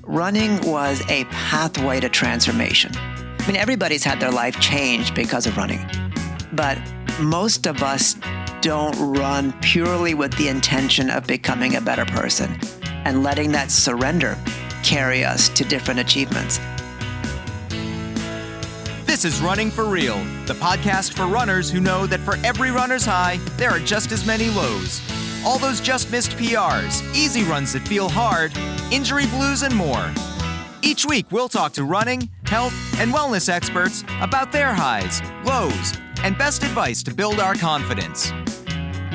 running was a pathway to transformation. I mean, everybody's had their life changed because of running, but most of us don't run purely with the intention of becoming a better person and letting that surrender carry us to different achievements. This is Running for Real, the podcast for runners who know that for every runner's high, there are just as many lows. All those just missed PRs, easy runs that feel hard, injury blues, and more. Each week, we'll talk to running, health, and wellness experts about their highs, lows, and best advice to build our confidence.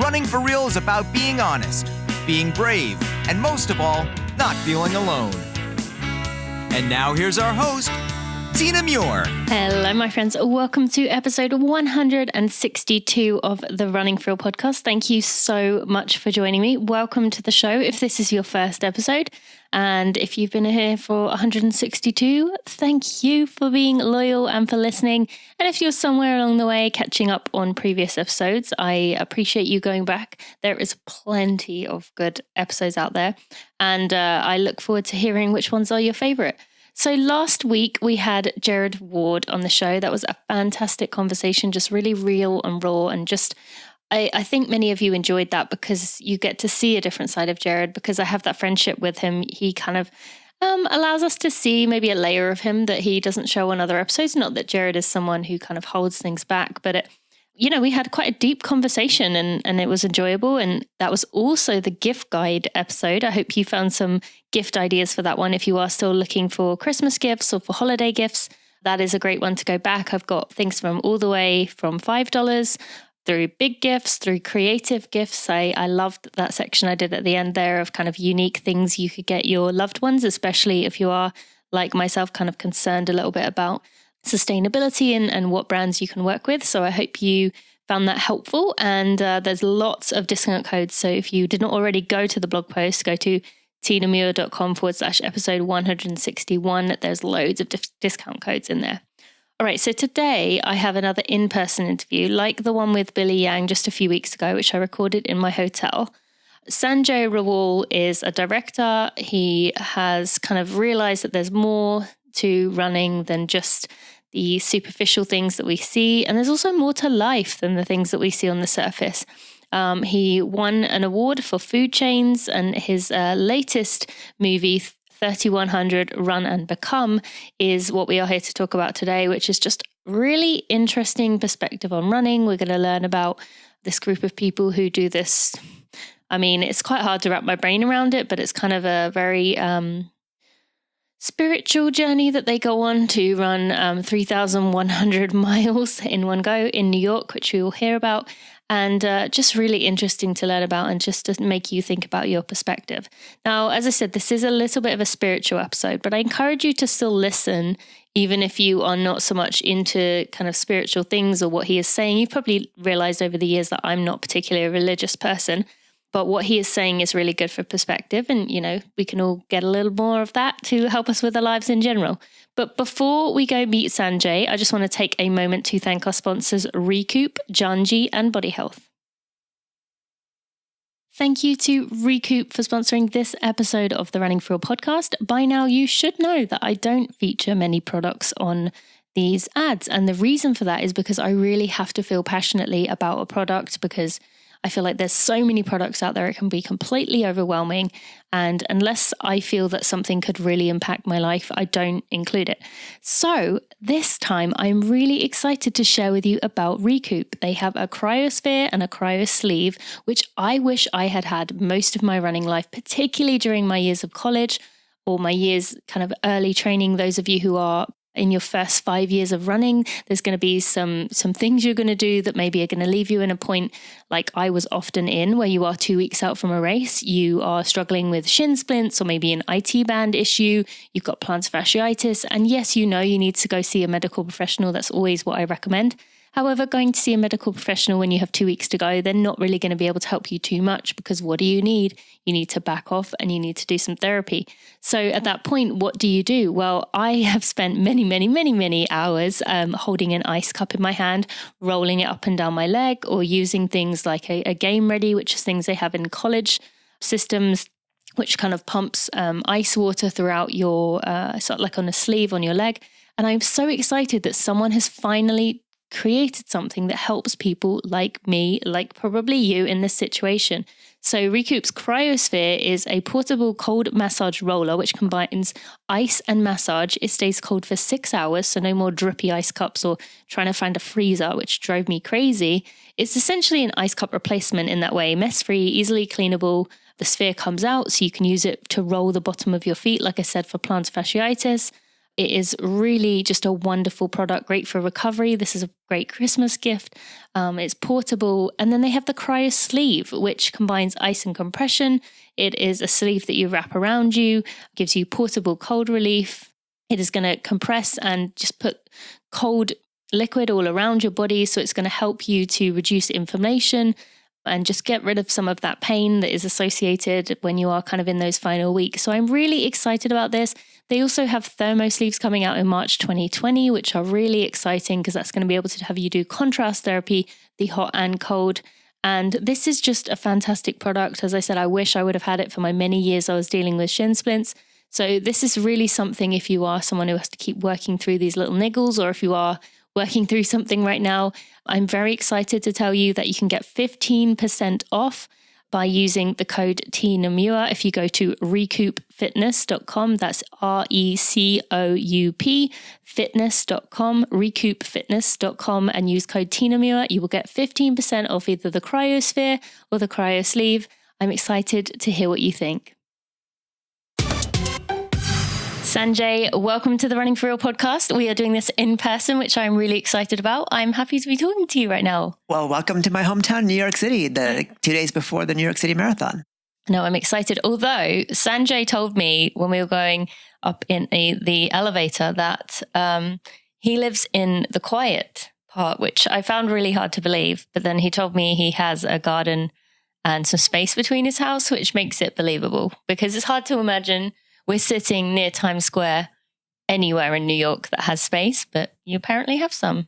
Running for Real is about being honest, being brave, and most of all, not feeling alone. And now here's our host, Tina Muir. Hello, my friends. Welcome to episode 162 of the Running for Real podcast. Thank you so much for joining me. Welcome to the show if this is your first episode. And if you've been here for 162, thank you for being loyal and for listening. And if you're somewhere along the way catching up on previous episodes, I appreciate you going back. There is plenty of good episodes out there. And I look forward to hearing which ones are your favorite. So last week we had Jared Ward on the show. That was a fantastic conversation, just really real and raw. And just, I think many of you enjoyed that because you get to see a different side of Jared because I have that friendship with him. He kind of allows us to see maybe a layer of him that he doesn't show on other episodes. Not that Jared is someone who kind of holds things back, but we had quite a deep conversation and it was enjoyable. And that was also the gift guide episode. I hope you found some gift ideas for that one. If you are still looking for Christmas gifts or for holiday gifts, that is a great one to go back. I've got things from all the way from $5 through big gifts, through creative gifts. I loved that section I did at the end there of kind of unique things you could get your loved ones, especially if you are, like myself, kind of concerned a little bit about sustainability and what brands you can work with. So I hope you found that helpful. And there's lots of discount codes. So if you did not already go to the blog post, go to tinamuir.com/episode 161. There's loads of discount codes in there. All right, so today I have another in-person interview like the one with Billy Yang just a few weeks ago, which I recorded in my hotel. Sanjay Rawal is a director. He has kind of realized that there's more to running than just the superficial things that we see. And there's also more to life than the things that we see on the surface. He won an award for food chains, and his latest movie, 3100 Run and Become, is what we are here to talk about today, which is just really interesting perspective on running. We're going to learn about this group of people who do this. I mean, it's quite hard to wrap my brain around it, but it's kind of a very spiritual journey that they go on to run 3,100 miles in one go in New York, which we will hear about. And just really interesting to learn about and just to make you think about your perspective. Now, as I said, this is a little bit of a spiritual episode, but I encourage you to still listen, even if you are not so much into kind of spiritual things or what he is saying. You've probably realized over the years that I'm not particularly a religious person, but what he is saying is really good for perspective. And, we can all get a little more of that to help us with our lives in general. But before we go meet Sanjay, I just want to take a moment to thank our sponsors, Recoup, Janji, and Body Health. Thank you to Recoup for sponsoring this episode of the Running for Real podcast. By now, you should know that I don't feature many products on these ads. And the reason for that is because I really have to feel passionately about a product because I feel like there's so many products out there, it can be completely overwhelming. And unless I feel that something could really impact my life, I don't include it. So this time, I'm really excited to share with you about Recoup. They have a cryosphere and a cryo sleeve, which I wish I had had most of my running life, particularly during my years of college or my years kind of early training. Those of you who are in your first 5 years of running, there's going to be some things you're going to do that maybe are going to leave you in a point like I was often in, where you are 2 weeks out from a race, you are struggling with shin splints or maybe an IT band issue, you've got plantar fasciitis, and yes, you need to go see a medical professional. That's always what I recommend. However, going to see a medical professional when you have 2 weeks to go, they're not really going to be able to help you too much because what do you need? You need to back off and you need to do some therapy. So at that point, what do you do? Well, I have spent many hours holding an ice cup in my hand, rolling it up and down my leg, or using things like a Game Ready, which is things they have in college systems, which kind of pumps ice water throughout your, sort of like on a sleeve on your leg. And I'm so excited that someone has finally created something that helps people like me, like probably you in this situation. So Recoup's Cryosphere is a portable cold massage roller, which combines ice and massage. It stays cold for 6 hours, so no more drippy ice cups or trying to find a freezer, which drove me crazy. It's essentially an ice cup replacement in that way, mess-free, easily cleanable. The sphere comes out, so you can use it to roll the bottom of your feet, like I said, for plantar fasciitis. It is really just a wonderful product, great for recovery. This is a great Christmas gift. It's portable. And then they have the Cryo Sleeve, which combines ice and compression. It is a sleeve that you wrap around you, gives you portable cold relief. It is going to compress and just put cold liquid all around your body. So it's going to help you to reduce inflammation and just get rid of some of that pain that is associated when you are kind of in those final weeks. So I'm really excited about this. They also have thermo sleeves coming out in March 2020, which are really exciting because that's going to be able to have you do contrast therapy, the hot and cold. And this is just a fantastic product. As I said, I wish I would have had it for my many years I was dealing with shin splints. So this is really something if you are someone who has to keep working through these little niggles, or if you are working through something right now. I'm very excited to tell you that you can get 15% off by using the code TNAMUA if you go to recoupfitness.com. That's RECOUP fitness.com, recoupfitness.com, and use code TNAMUA. You will get 15% off either the Cryosphere or the Cryo Sleeve. I'm excited to hear what you think. Sanjay, welcome to the Running for Real podcast. We are doing this in person, which I'm really excited about. I'm happy to be talking to you right now. Well, welcome to my hometown, New York City, the 2 days before the New York City Marathon. No, I'm excited. Although Sanjay told me when we were going up in the elevator that he lives in the quiet part, which I found really hard to believe. But then he told me he has a garden and some space between his house, which makes it believable, because it's hard to imagine we're sitting near Times Square anywhere in New York that has space, but you apparently have some.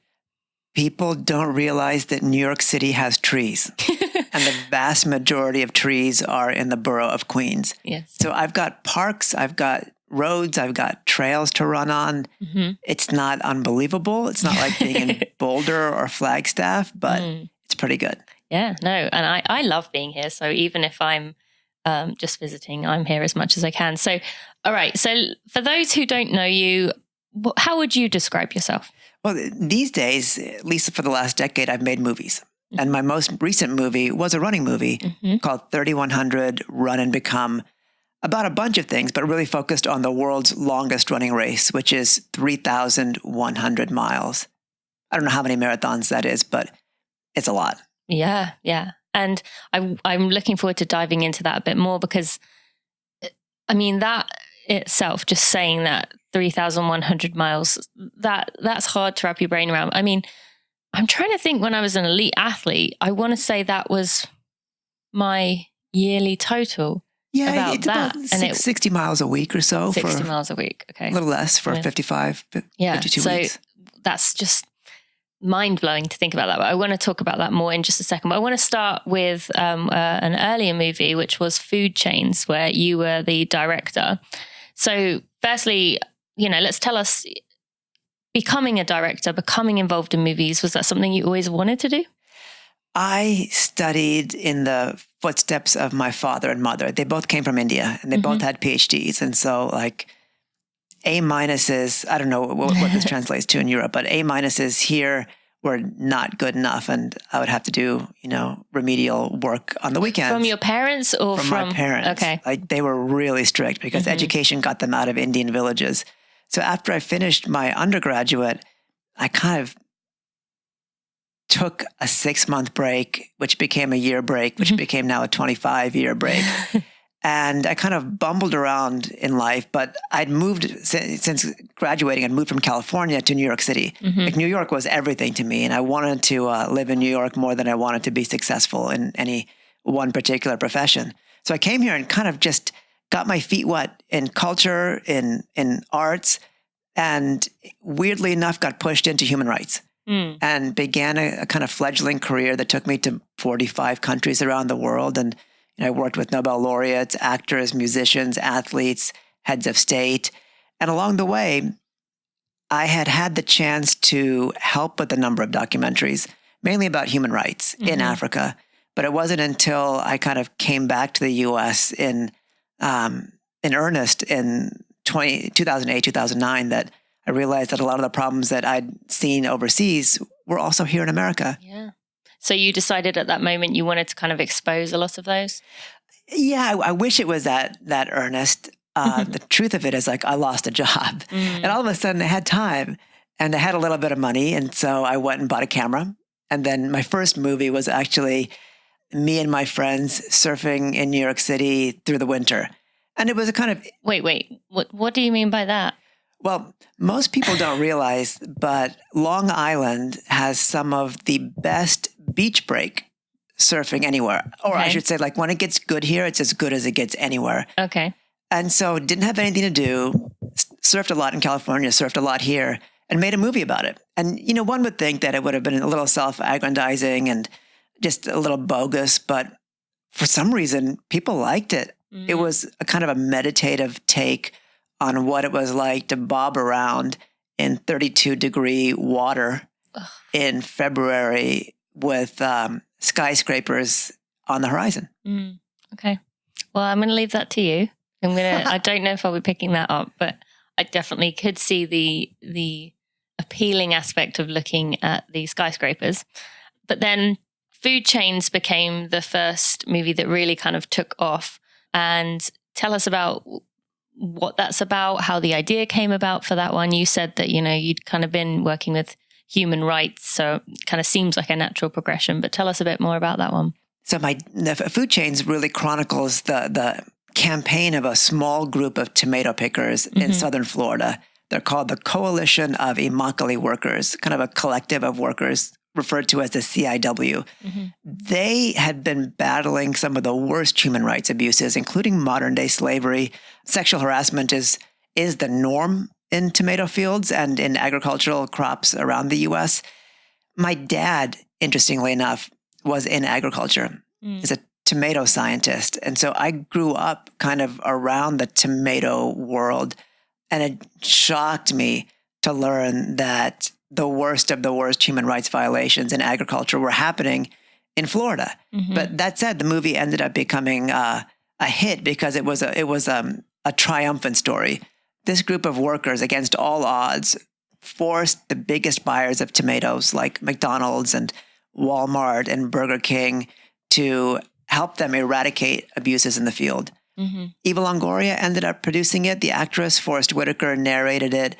People don't realize that New York City has trees. And the vast majority of trees are in the borough of Queens. Yes. So I've got parks, I've got roads, I've got trails to run on. Mm-hmm. It's not unbelievable. It's not like being in Boulder or Flagstaff, but it's pretty good. Yeah, no. And I love being here. So even if I'm just visiting, I'm here as much as I can. So, all right. So for those who don't know you, how would you describe yourself? Well, these days, at least for the last decade, I've made movies. Mm-hmm. And my most recent movie was a running movie called 3100 Run and Become, about a bunch of things, but really focused on the world's longest running race, which is 3,100 miles. I don't know how many marathons that is, but it's a lot. Yeah, yeah. And I'm looking forward to diving into that a bit more because, I mean, that itself, just saying that 3,100 miles, that's hard to wrap your brain around. I mean, I'm trying to think when I was an elite athlete, I want to say that was my yearly total. Yeah, it's about 60 miles a week or so. 60 miles a week, okay. A little less for 52 weeks. That's just mind-blowing to think about that. But I want to talk about that more in just a second. But I want to start with an earlier movie, which was Food Chains, where you were the director. So firstly, let's tell us, becoming a director, becoming involved in movies, was that something you always wanted to do? I studied in the footsteps of my father and mother. They both came from India and they both had PhDs. And so like A minuses, I don't know what this translates to in Europe, but A minuses here were not good enough. And I would have to do, remedial work on the weekends. From your parents or from my parents? Okay. Like they were really strict because education got them out of Indian villages. So after I finished my undergraduate, I kind of took a 6-month break, which became a year break, which became now a 25-year break. And I kind of bumbled around in life, but I'd moved since graduating. I'd moved from California to New York City. Like New York was everything to me, and I wanted to live in New York more than I wanted to be successful in any one particular profession. So I came here and kind of just got my feet wet in culture, in arts, and weirdly enough, got pushed into human rights and began a kind of fledgling career that took me to 45 countries around the world. And I worked with Nobel laureates, actors, musicians, athletes, heads of state. And along the way, I had the chance to help with a number of documentaries, mainly about human rights in Africa. But it wasn't until I kind of came back to the U.S. in earnest in 2008, 2009, that I realized that a lot of the problems that I'd seen overseas were also here in America. Yeah. So you decided at that moment you wanted to kind of expose a lot of those? Yeah, I wish it was that earnest. The truth of it is, like, I lost a job and all of a sudden I had time and I had a little bit of money. And so I went and bought a camera. And then my first movie was actually me and my friends surfing in New York City through the winter. And it was a kind of... Wait. What do you mean by that? Well, most people don't realize, but Long Island has some of the best beach break surfing anywhere. Or I should say, like, when it gets good here, it's as good as it gets anywhere. Okay. And so didn't have anything to do, surfed a lot in California, surfed a lot here, and made a movie about it. And, one would think that it would have been a little self-aggrandizing and just a little bogus, but for some reason, people liked it. It was a kind of a meditative take on what it was like to bob around in 32-degree water in February with skyscrapers on the horizon. Okay. Well, I'm going to leave that to you. I don't know if I'll be picking that up, but I definitely could see the appealing aspect of looking at the skyscrapers. But then Food Chains became the first movie that really kind of took off. And tell us about what that's about, how the idea came about for that one. You said that, you'd kind of been working with human rights, so it kind of seems like a natural progression, but tell us a bit more about that one. So the Food Chains really chronicles the campaign of a small group of tomato pickers in southern Florida. They're called the Coalition of Immokalee Workers, kind of a collective of workers referred to as the CIW. They had been battling some of the worst human rights abuses, including modern-day slavery. Sexual harassment is the norm in tomato fields and in agricultural crops around the U.S. My dad, interestingly enough, was in agriculture. He's a tomato scientist. And so I grew up kind of around the tomato world, and it shocked me to learn that the worst of the worst human rights violations in agriculture were happening in Florida. But that said, the movie ended up becoming a hit because it was a triumphant story. This group of workers, against all odds, forced the biggest buyers of tomatoes like McDonald's and Walmart and Burger King to help them eradicate abuses in the field. Eva Longoria ended up producing it. The actress Forrest Whitaker narrated it.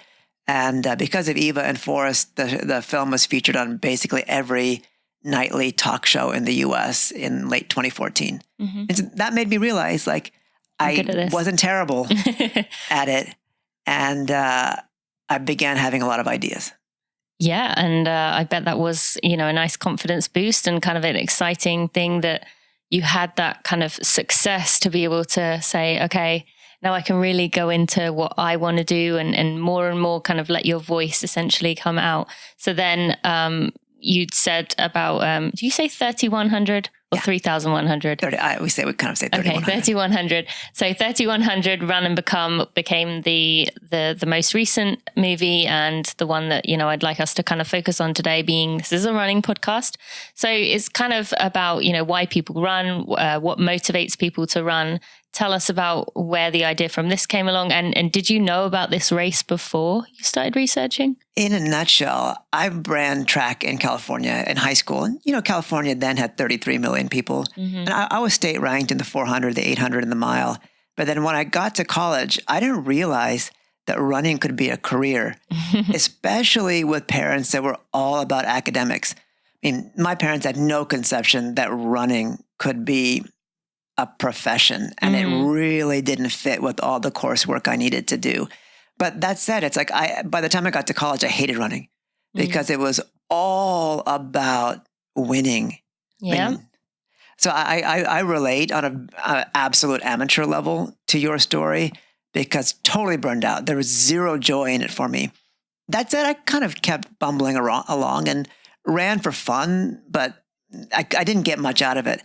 And because of Eva and Forrest, the film was featured on basically every nightly talk show in the U.S. in late 2014. And so that made me realize, like, I wasn't terrible at it. And I began having a lot of ideas. Yeah. And I bet that was, a nice confidence boost and kind of an exciting thing that you had that kind of success to be able to say, okay, now I can really go into what I want to do and more kind of let your voice essentially come out. So then you'd said about, do you say 3,100 or 3,100? We kind of say 3,100. Okay, 3,100. So 3,100 Run and became the most recent movie and the one that, I'd like us to kind of focus on today, being this is a running podcast. So it's kind of about, why people run, what motivates people to run. Tell us about where the idea from this came along. And did you know about this race before you started researching? In a nutshell, I ran track in California in high school. And, California then had 33 million people. And I was state ranked in the 400, the 800, and the mile. But then when I got to college, I didn't realize that running could be a career, especially with parents that were all about academics. I mean, my parents had no conception that running could be a profession, and it really didn't fit with all the coursework I needed to do. But that said, it's like by the time I got to college, I hated running because it was all about winning. Yeah. I mean, so I relate on an absolute amateur level to your story because totally burned out. There was zero joy in it for me. That said, I kind of kept bumbling along and ran for fun, but I didn't get much out of it.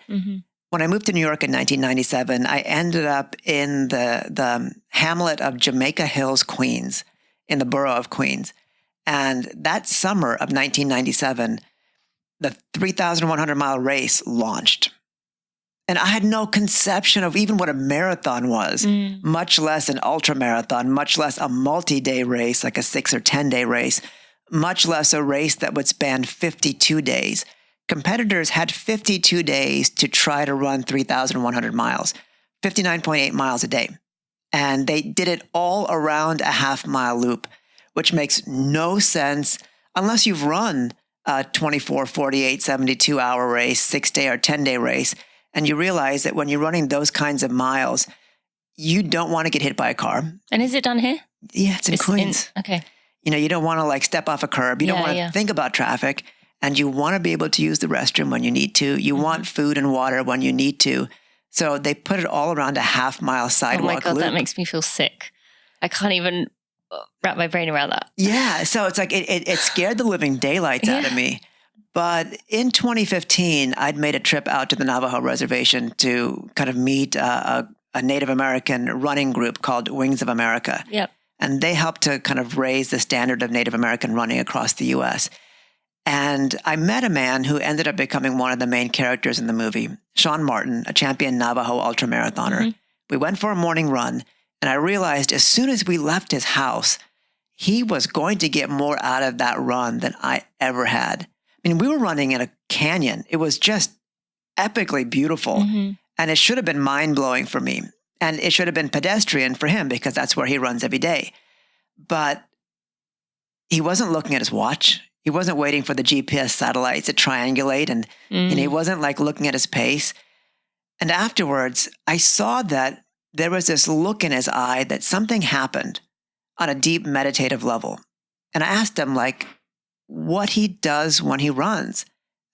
When I moved to New York in 1997, I ended up in the hamlet of Jamaica Hills, Queens, in the borough of Queens. And that summer of 1997, the 3,100-mile race launched. And I had no conception of even what a marathon was, much less an ultra marathon, much less a multi-day race, like a 6 or 10-day race, much less a race that would span 52 days. Competitors had 52 days to try to run 3,100 miles, 59.8 miles a day. And they did it all around a half-mile loop, which makes no sense unless you've run a 24, 48, 72-hour race, 6-day or 10-day race, and you realize that when you're running those kinds of miles, you don't want to get hit by a car. And is it done here? Yeah, it's in Queens. Okay. You don't want to step off a curb. You don't want to think about traffic. And you want to be able to use the restroom when you need to. You want food and water when you need to. So they put it all around a half-mile sidewalk loop. Oh my God, that makes me feel sick. I can't even wrap my brain around that. Yeah, so it's like it scared the living daylights out of me. But in 2015, I'd made a trip out to the Navajo reservation to kind of meet a Native American running group called Wings of America. Yep. And they helped to kind of raise the standard of Native American running across the U.S. And I met a man who ended up becoming one of the main characters in the movie, Sean Martin, a champion Navajo ultramarathoner. We went for a morning run, and I realized as soon as we left his house, he was going to get more out of that run than I ever had. I mean, we were running in a canyon. It was just epically beautiful, and it should have been mind-blowing for me. And it should have been pedestrian for him because that's where he runs every day. But he wasn't looking at his watch. He wasn't waiting for the GPS satellites to triangulate, and he wasn't looking at his pace. And afterwards, I saw that there was this look in his eye that something happened on a deep meditative level. And I asked him what he does when he runs.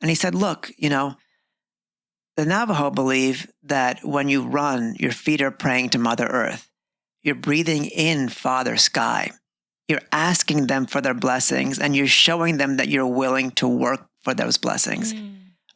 And he said, look, the Navajo believe that when you run, your feet are praying to Mother Earth. You're breathing in Father Sky. You're asking them for their blessings, and you're showing them that you're willing to work for those blessings.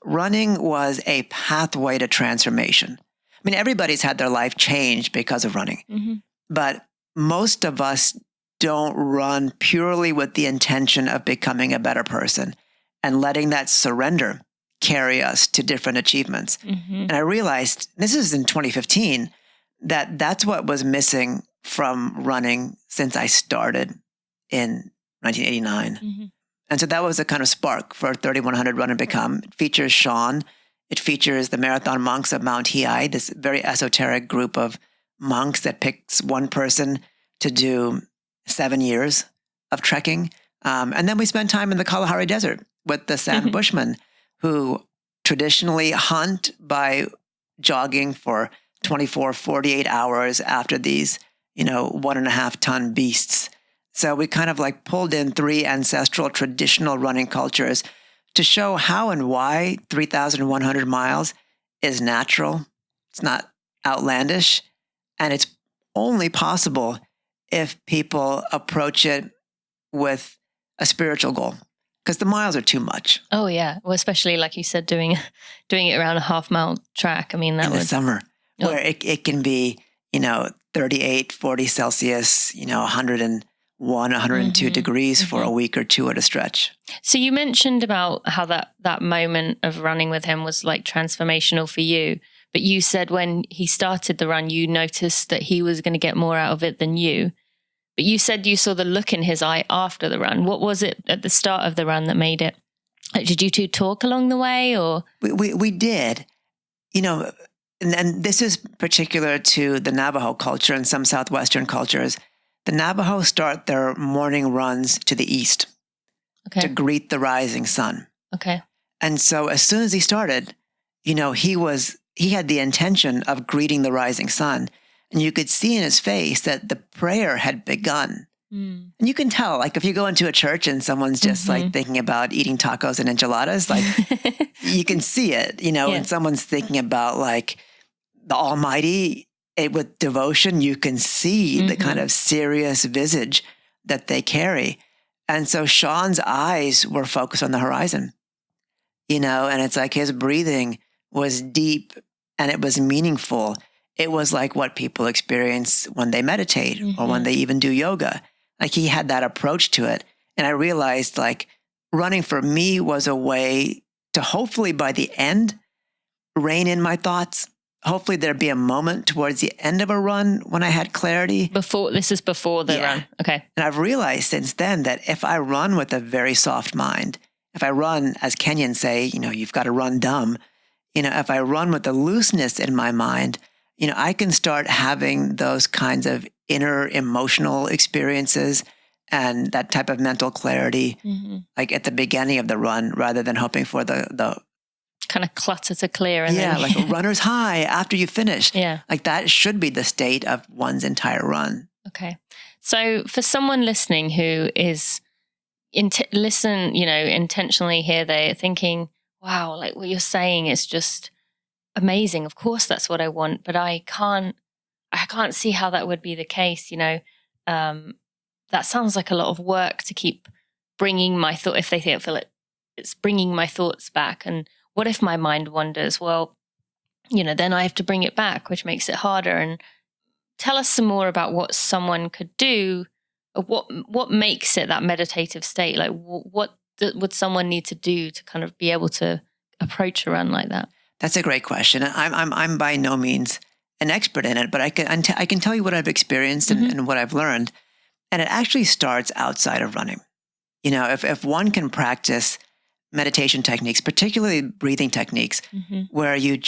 Running was a pathway to transformation. I mean, everybody's had their life changed because of running. But most of us don't run purely with the intention of becoming a better person and letting that surrender carry us to different achievements. And I realized, this is in 2015, that that's what was missing from running since I started in 1989. And so that was a kind of spark for 3100 Run and Become. It features Sean. It features the Marathon Monks of Mount Hiei, this very esoteric group of monks that picks one person to do 7 years of trekking. And then we spent time in the Kalahari Desert with the San Bushmen, who traditionally hunt by jogging for 24, 48 hours after these, 1.5-ton beasts. So we kind of pulled in 3 ancestral traditional running cultures to show how and why 3,100 miles is natural. It's not outlandish. And it's only possible if people approach it with a spiritual goal, because the miles are too much. Oh yeah, well, especially like you said, doing it around a half-mile track. I mean, that in the summer, where it can be 38, 40 Celsius, 101, 102 degrees for a week or two at a stretch. So you mentioned about how that moment of running with him was transformational for you. But you said when he started the run, you noticed that he was going to get more out of it than you. But you said you saw the look in his eye after the run. What was it at the start of the run that made it? Did you two talk along the way, or? We did, and this is particular to the Navajo culture and some Southwestern cultures. The Navajo start their morning runs to the east to greet the rising sun. Okay. And so as soon as he started, he had the intention of greeting the rising sun. And you could see in his face that the prayer had begun. And you can tell, if you go into a church and someone's just thinking about eating tacos and enchiladas, you can see it, and someone's thinking about the Almighty with devotion, you can see the kind of serious visage that they carry. And so Sean's eyes were focused on the horizon, and it's his breathing was deep and it was meaningful. It was like what people experience when they meditate or when they even do yoga. Like he had that approach to it. And I realized like running for me was a way to hopefully by the end, rein in my thoughts. Hopefully there'd be a moment towards the end of a run when I had clarity. This is before the run. Okay. And I've realized since then that if I run with a very soft mind, if I run, as Kenyans say, you've got to run dumb. If I run with the looseness in my mind, I can start having those kinds of inner emotional experiences and that type of mental clarity, like at the beginning of the run, rather than hoping for the kind of clutter to clear. And like a runner's high after you finish. Yeah. Like that should be the state of one's entire run. Okay. So for someone listening who is intentionally here, they're thinking, wow, like what you're saying is just amazing. Of course, that's what I want, but I can't see how that would be the case. That sounds like a lot of work to keep bringing my thought, if they feel it's bringing my thoughts back. And what if my mind wanders? Well, then I have to bring it back, which makes it harder. And tell us some more about what someone could do. What makes it that meditative state? Like what would someone need to do to kind of be able to approach a run like that? That's a great question. I'm by no means an expert in it, but I can tell you what I've experienced and what I've learned. And it actually starts outside of running. If one can practice meditation techniques, particularly breathing techniques, where you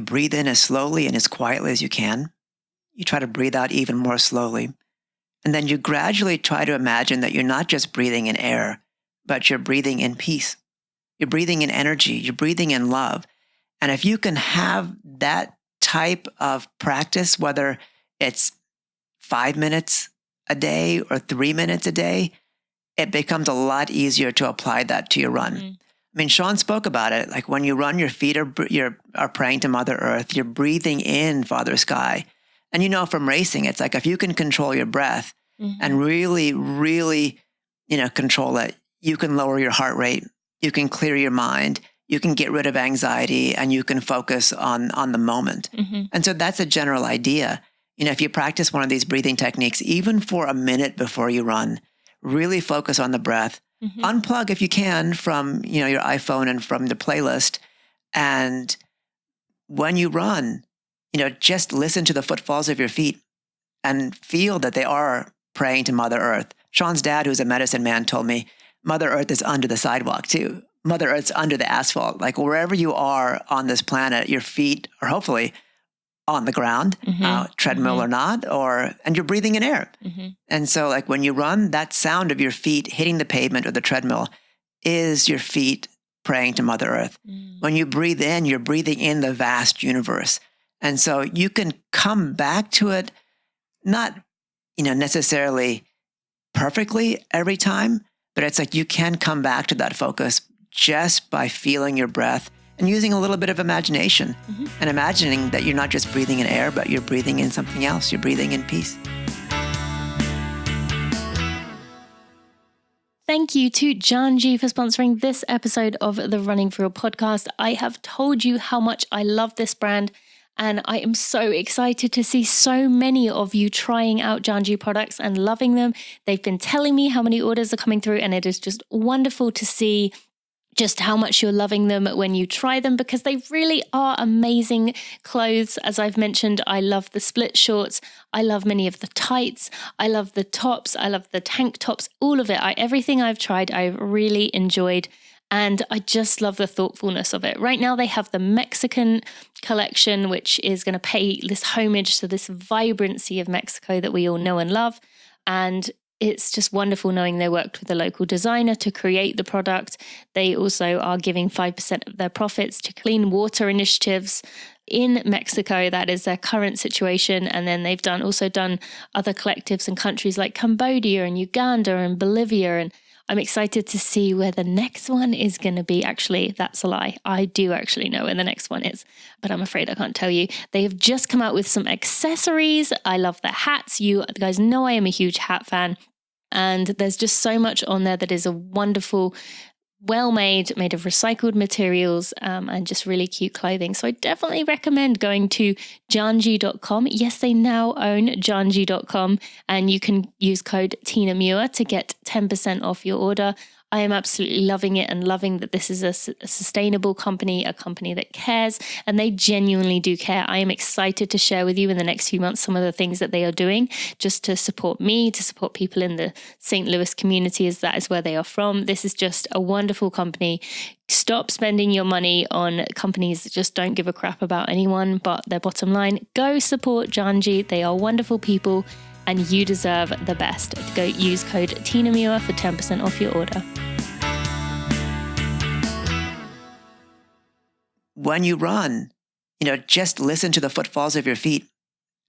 breathe in as slowly and as quietly as you can. You try to breathe out even more slowly. And then you gradually try to imagine that you're not just breathing in air, but you're breathing in peace. You're breathing in energy. You're breathing in love. And if you can have that type of practice, whether it's 5 minutes a day or 3 minutes a day, it becomes a lot easier to apply that to your run. I mean, Sean spoke about it. Like when you run, your feet are praying to Mother Earth. You're breathing in Father Sky. And from racing, it's like if you can control your breath and really, really, control it, you can lower your heart rate. You can clear your mind. You can get rid of anxiety and you can focus on the moment. And so that's a general idea. If you practice one of these breathing techniques, even for a minute before you run, really focus on the breath. Unplug if you can from, your iPhone and from the playlist. And when you run, just listen to the footfalls of your feet and feel that they are praying to Mother Earth. Sean's dad, who's a medicine man, told me Mother Earth is under the sidewalk too. Mother Earth's under the asphalt. Like wherever you are on this planet, your feet are hopefully on the ground, treadmill or not, and you're breathing in air. And so like when you run, that sound of your feet hitting the pavement or the treadmill is your feet praying to Mother Earth. When you breathe in, you're breathing in the vast universe. And so you can come back to it, not, necessarily perfectly every time, but it's like you can come back to that focus just by feeling your breath and using a little bit of imagination and imagining that you're not just breathing in air, but you're breathing in something else. You're breathing in peace. Thank you to Janji for sponsoring this episode of the Running for Real podcast. I have told you how much I love this brand, and I am so excited to see so many of you trying out Janji products and loving them. They've been telling me how many orders are coming through, and it is just wonderful to see just how much you're loving them when you try them, because they really are amazing clothes. As I've mentioned, I love the split shorts. I love many of the tights. I love the tops. I love the tank tops, all of it. Everything I've tried, I've really enjoyed. And I just love the thoughtfulness of it. Right now, they have the Mexican collection, which is going to pay this homage to this vibrancy of Mexico that we all know and love. And it's just wonderful knowing they worked with a local designer to create the product. They also are giving 5% of their profits to clean water initiatives in Mexico. That is their current situation. And then they've also done other collectives in countries like Cambodia and Uganda and Bolivia. And I'm excited to see where the next one is going to be. Actually, that's a lie. I do actually know where the next one is, but I'm afraid I can't tell you. They have just come out with some accessories. I love their hats. You guys know I am a huge hat fan. And there's just so much on there that is a wonderful well made of recycled materials, and just really cute clothing. So I definitely recommend going to janji.com. Yes, they now own janji.com, and you can use code Tina Muir to get 10% off your order. I am absolutely loving it and loving that this is a sustainable company, a company that cares, and they genuinely do care. I am excited to share with you in the next few months some of the things that they are doing just to support me, to support people in the St. Louis community, as that is where they are from. This is just a wonderful company. Stop spending your money on companies that just don't give a crap about anyone but their bottom line. Go support Janji. They are wonderful people, and you deserve the best. Go use code Tina Muir for 10% off your order. When you run, just listen to the footfalls of your feet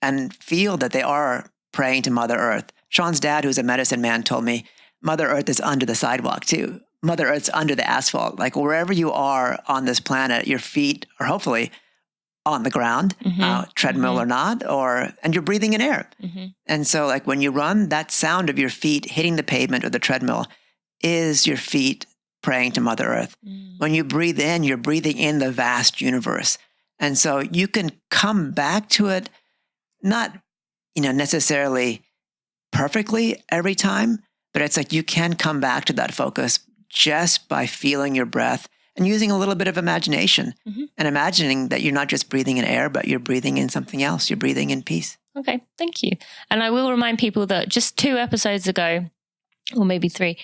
and feel that they are praying to Mother Earth. Sean's dad, who's a medicine man, told me Mother Earth is under the sidewalk too. Mother Earth's under the asphalt. Like wherever you are on this planet, your feet are hopefully on the ground, treadmill or not, and you're breathing in air. And so like when you run, that sound of your feet hitting the pavement or the treadmill is your feet praying to Mother Earth. When you breathe in, you're breathing in the vast universe. And so you can come back to it, not, necessarily perfectly every time, but it's like you can come back to that focus just by feeling your breath and using a little bit of imagination and imagining that you're not just breathing in air, but you're breathing in something else. You're breathing in peace. Okay, thank you. And I will remind people that just 2 episodes ago, or maybe 3,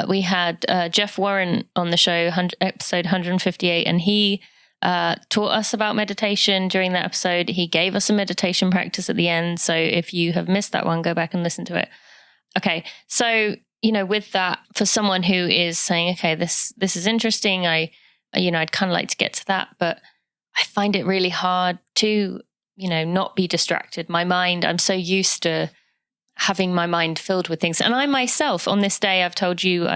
we had Jeff Warren on the show, episode 158, and he taught us about meditation during that episode. He gave us a meditation practice at the end. So if you have missed that one, go back and listen to it. Okay, so with that, for someone who is saying, okay, this is interesting, I'd kind of like to get to that, but I find it really hard to, not be distracted. My mind, I'm so used to having my mind filled with things. And I myself, on this day, I've told you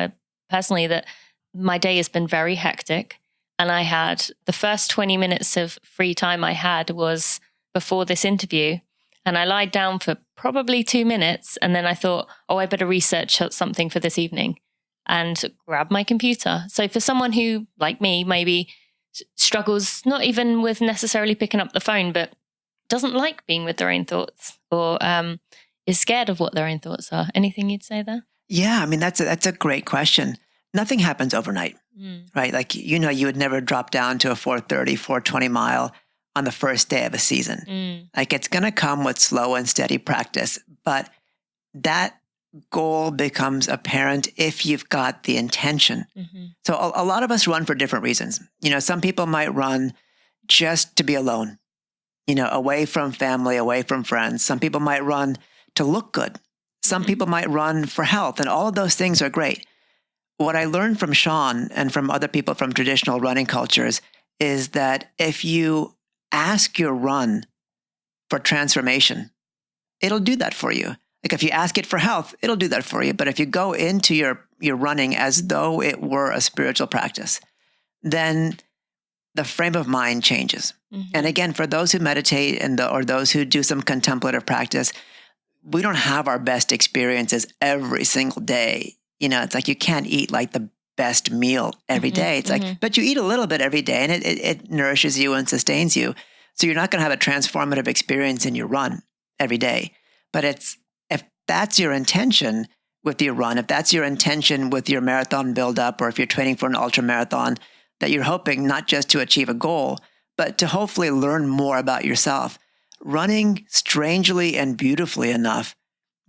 personally that my day has been very hectic. And I had the first 20 minutes of free time I had was before this interview. And I lied down for probably 2 minutes. And then I thought, I better research something for this evening and grab my computer. So for someone who, like me, maybe struggles not even with necessarily picking up the phone, but doesn't like being with their own thoughts or is scared of what their own thoughts are. Anything you'd say there? Yeah, I mean, that's a great question. Nothing happens overnight, right? Like, you would never drop down to a 430, 420 mile on the first day of a season. Like it's going to come with slow and steady practice, but that goal becomes apparent if you've got the intention. So a lot of us run for different reasons. Some people might run just to be alone, away from family, away from friends. Some people might run to look good. Some people might run for health, and all of those things are great. What I learned from Sean and from other people from traditional running cultures is that if you ask your run for transformation, it'll do that for you. Like if you ask it for health, it'll do that for you. But if you go into your running as though it were a spiritual practice, then the frame of mind changes. And again, for those who meditate or those who do some contemplative practice, we don't have our best experiences every single day. It's like you can't eat like the best meal every day. It's like, but you eat a little bit every day and it nourishes you and sustains you. So you're not going to have a transformative experience in your run every day. But if that's your intention with your run, if that's your intention with your marathon buildup, or if you're training for an ultra marathon, that you're hoping not just to achieve a goal, but to hopefully learn more about yourself, running strangely and beautifully enough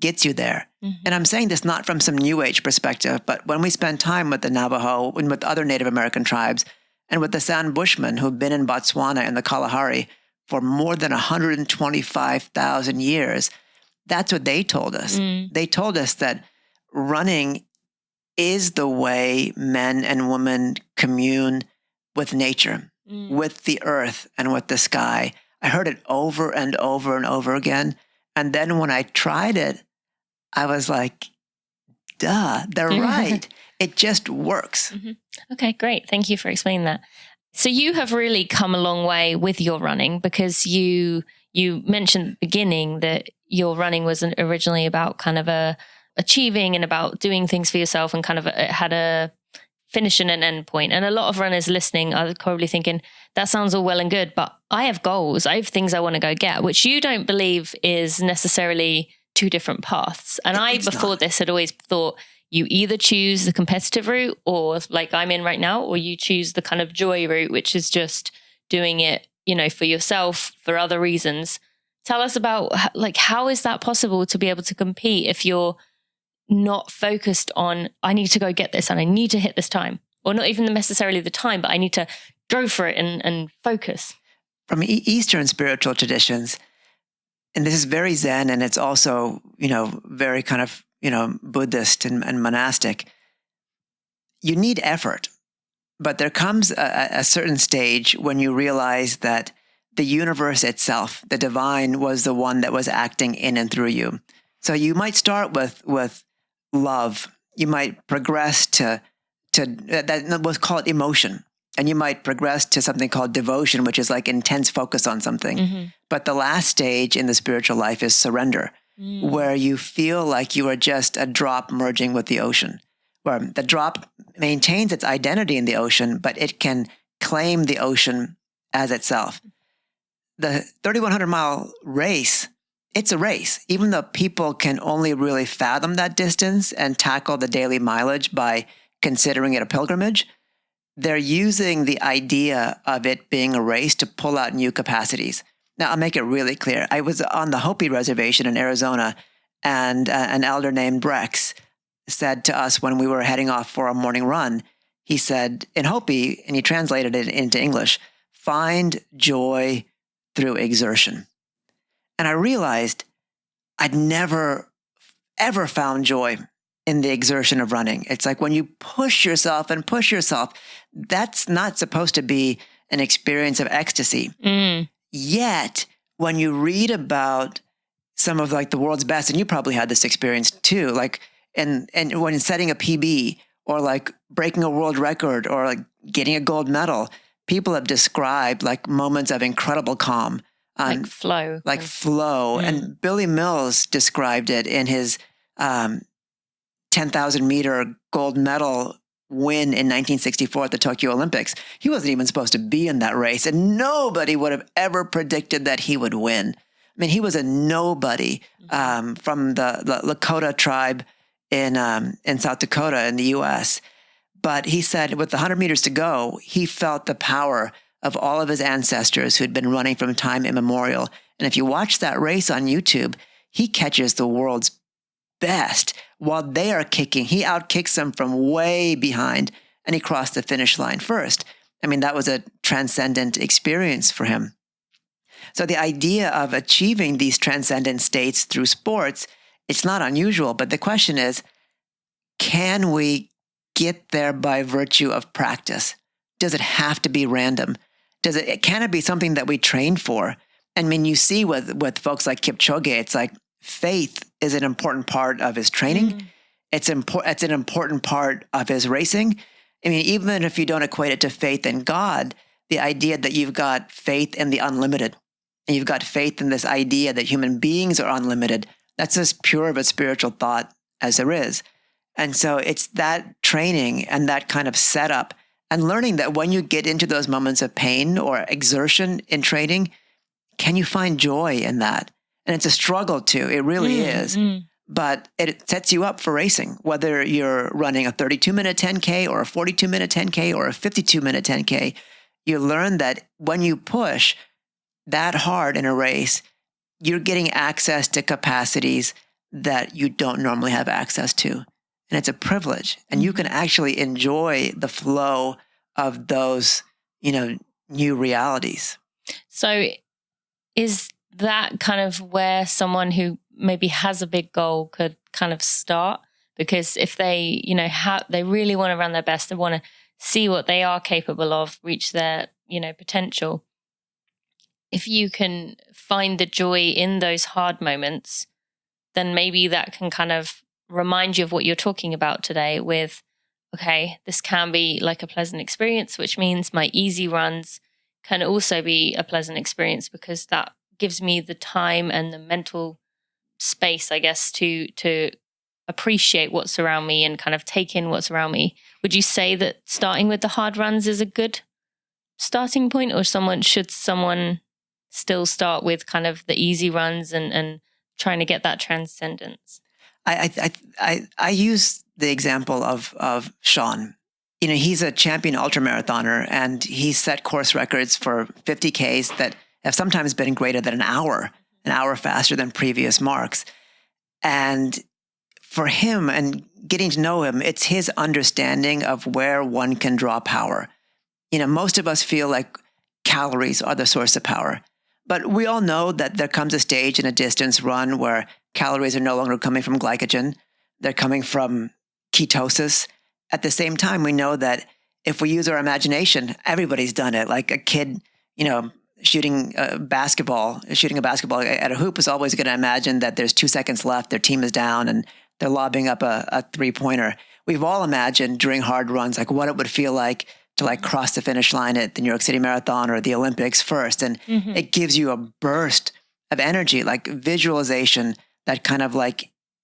gets you there. And I'm saying this not from some New Age perspective, but when we spend time with the Navajo and with other Native American tribes and with the San Bushmen who've been in Botswana and the Kalahari for more than 125,000 years, that's what they told us. They told us that running is the way men and women commune with nature, with the earth and with the sky. I heard it over and over and over again. And then when I tried it, I was like, duh, they're right. It just works. Okay, great. Thank you for explaining that. So you have really come a long way with your running, because you mentioned at the beginning that your running was originally about kind of achieving and about doing things for yourself, and kind of it had a finish in an end point. And a lot of runners listening are probably thinking, that sounds all well and good, but I have goals. I have things I want to go get, which you don't believe is necessarily two different paths. And before this had always thought you either choose the competitive route, or like I'm in right now, or you choose the kind of joy route, which is just doing it, for yourself, for other reasons. Tell us about how is that possible to be able to compete if you're not focused on, I need to go get this and I need to hit this time, or not even necessarily the time, but I need to go for it and focus. From Eastern spiritual traditions, and this is very Zen, and it's also, very kind of, Buddhist and monastic, you need effort. But there comes a certain stage when you realize that the universe itself, the divine, was the one that was acting in and through you. So you might start with love. You might progress to that was called emotion. And you might progress to something called devotion, which is like intense focus on something. Mm-hmm. But the last stage in the spiritual life is surrender, where you feel like you are just a drop merging with the ocean, where the drop maintains its identity in the ocean, but it can claim the ocean as itself. The 3,100-mile race, it's a race. Even though people can only really fathom that distance and tackle the daily mileage by considering it a pilgrimage, they're using the idea of it being a race to pull out new capacities. Now, I'll make it really clear. I was on the Hopi Reservation in Arizona, and an elder named Brex said to us when we were heading off for a morning run, he said in Hopi, and he translated it into English, find joy through exertion. And I realized I'd never, ever found joy in the exertion of running. It's like when you push yourself, that's not supposed to be an experience of ecstasy. Yet, when you read about some of like the world's best, and you probably had this experience too, like and when setting a PB or like breaking a world record or like getting a gold medal, people have described like moments of incredible calm. Like flow. And Billy Mills described it in his 10,000 meter gold medal win in 1964 at the Tokyo Olympics. He wasn't even supposed to be in that race, and nobody would have ever predicted that he would win. I mean, he was a nobody from the Lakota tribe in South Dakota in the U.S. But he said with the 100 meters to go, he felt the power of all of his ancestors who'd been running from time immemorial. And if you watch that race on YouTube, he catches the world's best while they are kicking. He outkicks them from way behind, and he crossed the finish line first. I mean, that was a transcendent experience for him. So the idea of achieving these transcendent states through sports, it's not unusual, but the question is, can we get there by virtue of practice? Does it have to be random? Can it be something that we train for? I mean, you see with folks like Kipchoge, it's like faith is an important part of his training. It's an important part of his racing. I mean, even if you don't equate it to faith in God, the idea that you've got faith in the unlimited, and you've got faith in this idea that human beings are unlimited, that's as pure of a spiritual thought as there is. And so it's that training and that kind of setup and learning that when you get into those moments of pain or exertion in training, can you find joy in that? And it's a struggle too. It really is. But it sets you up for racing, whether you're running a 32-minute 10K or a 42-minute 10K or a 52-minute 10K. You learn that when you push that hard in a race, you're getting access to capacities that you don't normally have access to. And it's a privilege. And you can actually enjoy the flow of those, new realities. So is that kind of where someone who maybe has a big goal could kind of start? Because if they, they really want to run their best, they want to see what they are capable of, reach their, potential. If you can find the joy in those hard moments, then maybe that can kind of remind you of what you're talking about today with, okay, this can be like a pleasant experience, which means my easy runs can also be a pleasant experience because that gives me the time and the mental space, I guess, to appreciate what's around me and kind of take in what's around me. Would you say that starting with the hard runs is a good starting point, or should someone still start with kind of the easy runs and trying to get that transcendence? I use the example of Sean. He's a champion ultramarathoner, and he's set course records for 50Ks that have sometimes been greater than an hour faster than previous marks. And for him, and getting to know him, it's his understanding of where one can draw power. Most of us feel like calories are the source of power. But we all know that there comes a stage in a distance run where calories are no longer coming from glycogen. They're coming from ketosis. At the same time, we know that if we use our imagination, everybody's done it. Like a kid, shooting a basketball at a hoop is always going to imagine that there's 2 seconds left, their team is down, and they're lobbing up a three-pointer. We've all imagined during hard runs, like what it would feel like to cross the finish line at the New York City Marathon or the Olympics first. And it gives you a burst of energy, like visualization, that kind of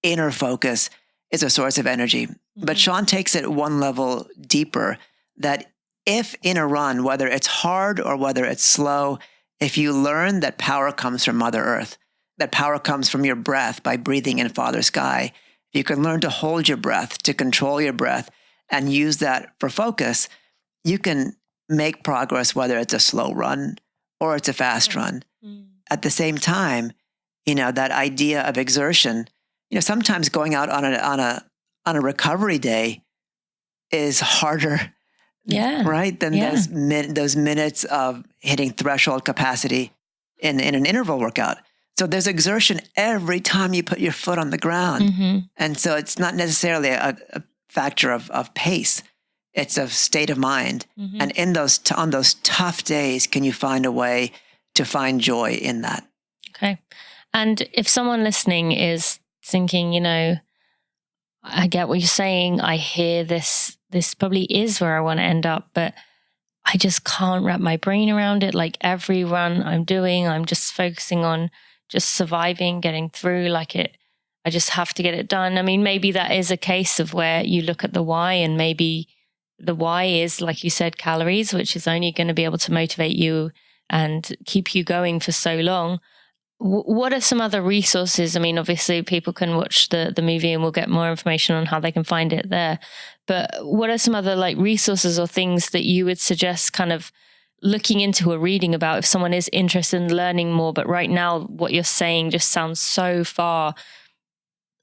inner focus is a source of energy. But Sean takes it one level deeper, that if in a run, whether it's hard or whether it's slow, if you learn that power comes from Mother Earth, that power comes from your breath by breathing in Father Sky, you can learn to hold your breath, to control your breath, and use that for focus, you can make progress, whether it's a slow run or it's a fast run. At the same time, that idea of exertion, sometimes going out on a recovery day is harder, right, than those minutes of hitting threshold capacity in an interval workout. So there's exertion every time you put your foot on the ground. And so it's not necessarily a factor of pace. It's a state of mind. And on those tough days, can you find a way to find joy in that? Okay. And if someone listening is thinking, I get what you're saying, I hear this probably is where I want to end up, but I just can't wrap my brain around it. Like every run I'm doing, I'm just focusing on just surviving, getting through, I just have to get it done. I mean, maybe that is a case of where you look at the why, and maybe the why is, like you said, calories, which is only going to be able to motivate you and keep you going for so long. What are some other resources? I mean, obviously people can watch the movie and we'll get more information on how they can find it there. But what are some other resources or things that you would suggest kind of looking into or reading about if someone is interested in learning more? But right now, what you're saying just sounds so far.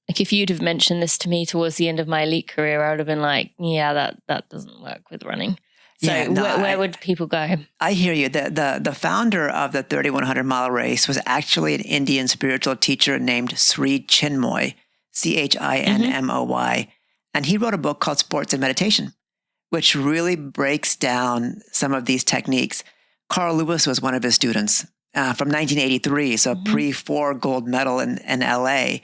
If you'd have mentioned this to me towards the end of my elite career, I would have been like, yeah, that doesn't work with running. So where would people go? I hear you. The founder of the 3,100 mile race was actually an Indian spiritual teacher named Sri Chinmoy, Chinmoy. And he wrote a book called Sports and Meditation, which really breaks down some of these techniques. Carl Lewis was one of his students from 1983, so pre-4 gold medal in LA.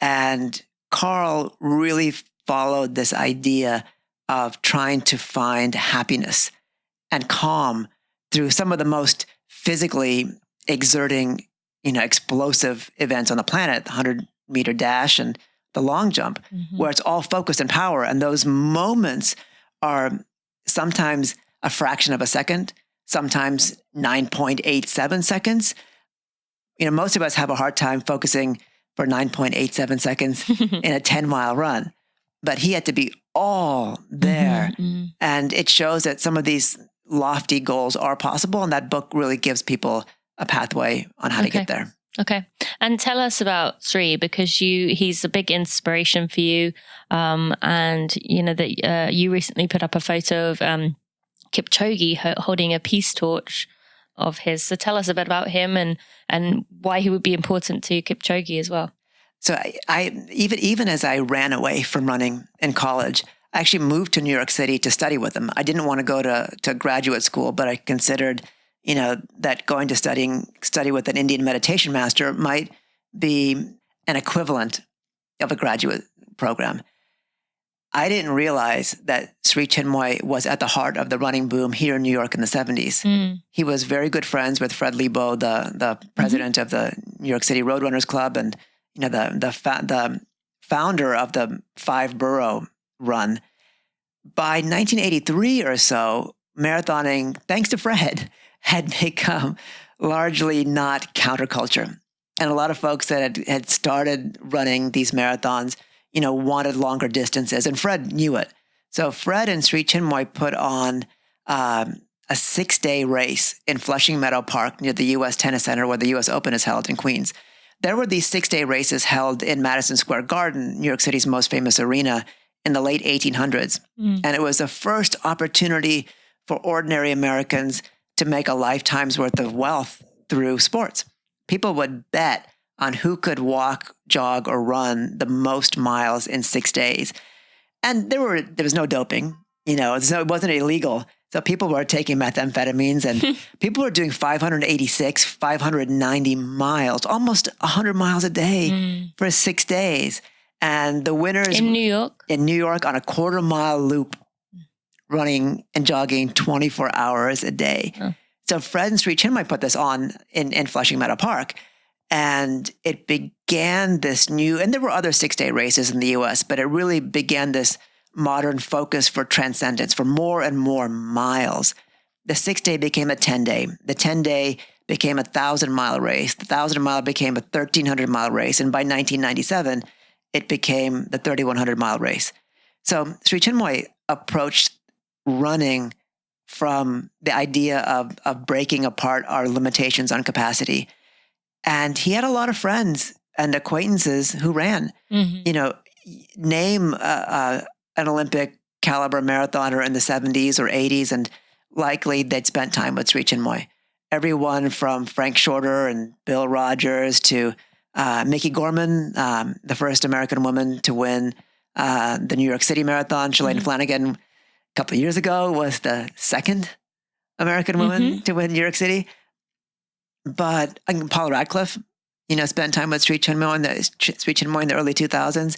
And Carl really followed this idea of trying to find happiness and calm through some of the most physically exerting, explosive events on the planet, the 100-meter dash and the long jump, where it's all focus and power. And those moments are sometimes a fraction of a second, sometimes 9.87 seconds. Most of us have a hard time focusing for 9.87 seconds in a 10-mile run. But he had to be all there. And it shows that some of these lofty goals are possible. And that book really gives people a pathway on how to get there. Okay. And tell us about Sri, because he's a big inspiration for you. And you recently put up a photo of Kipchoge holding a peace torch of his. So tell us a bit about him and why he would be important to Kipchoge as well. So I even as I ran away from running in college, I actually moved to New York City to study with him. I didn't want to go to graduate school, but I considered, that going to study with an Indian meditation master might be an equivalent of a graduate program. I didn't realize that Sri Chinmoy was at the heart of the running boom here in New York in the 70s. He was very good friends with Fred Lebo, the president of the New York City Roadrunners Club, and the founder of the 5-borough run. By 1983 or so, marathoning, thanks to Fred, had become largely not counterculture. And a lot of folks that had started running these marathons, wanted longer distances. And Fred knew it. So Fred and Sri Chinmoy put on a 6-day race in Flushing Meadow Park near the U.S. Tennis Center where the U.S. Open is held in Queens. There were these 6-day races held in Madison Square Garden, New York City's most famous arena, in the late 1800s. And it was the first opportunity for ordinary Americans to make a lifetime's worth of wealth through sports. People would bet on who could walk, jog, or run the most miles in 6 days. And there was no doping, so it wasn't illegal. So people were taking methamphetamines and people were doing 586, 590 miles, almost 100 miles a day for 6 days. And the winners in New York on a 1/4-mile loop, running and jogging 24 hours a day. Oh. So Fred and Sri Chinmoy put this on in Flushing Meadow Park. And it began this new, and there were other 6-day races in the U.S., but it really began this modern focus for transcendence, for more and more miles. The 6-day became a 10-day. The 10-day became a 1,000-mile race. The 1,000-mile became a 1,300-mile race. And by 1997, it became the 3,100-mile race. So Sri Chinmoy approached running from the idea of breaking apart our limitations on capacity. And he had a lot of friends and acquaintances who ran. Name an Olympic caliber marathoner in the 70s or 80s, and likely they'd spent time with Sri Chinmoy. Everyone from Frank Shorter and Bill Rogers to Mickey Gorman, the first American woman to win the New York City Marathon. Shalane Flanagan, a couple of years ago, was the second American woman to win New York City. But Paul Radcliffe, spent time with Sri Chinmoy in the early 2000s.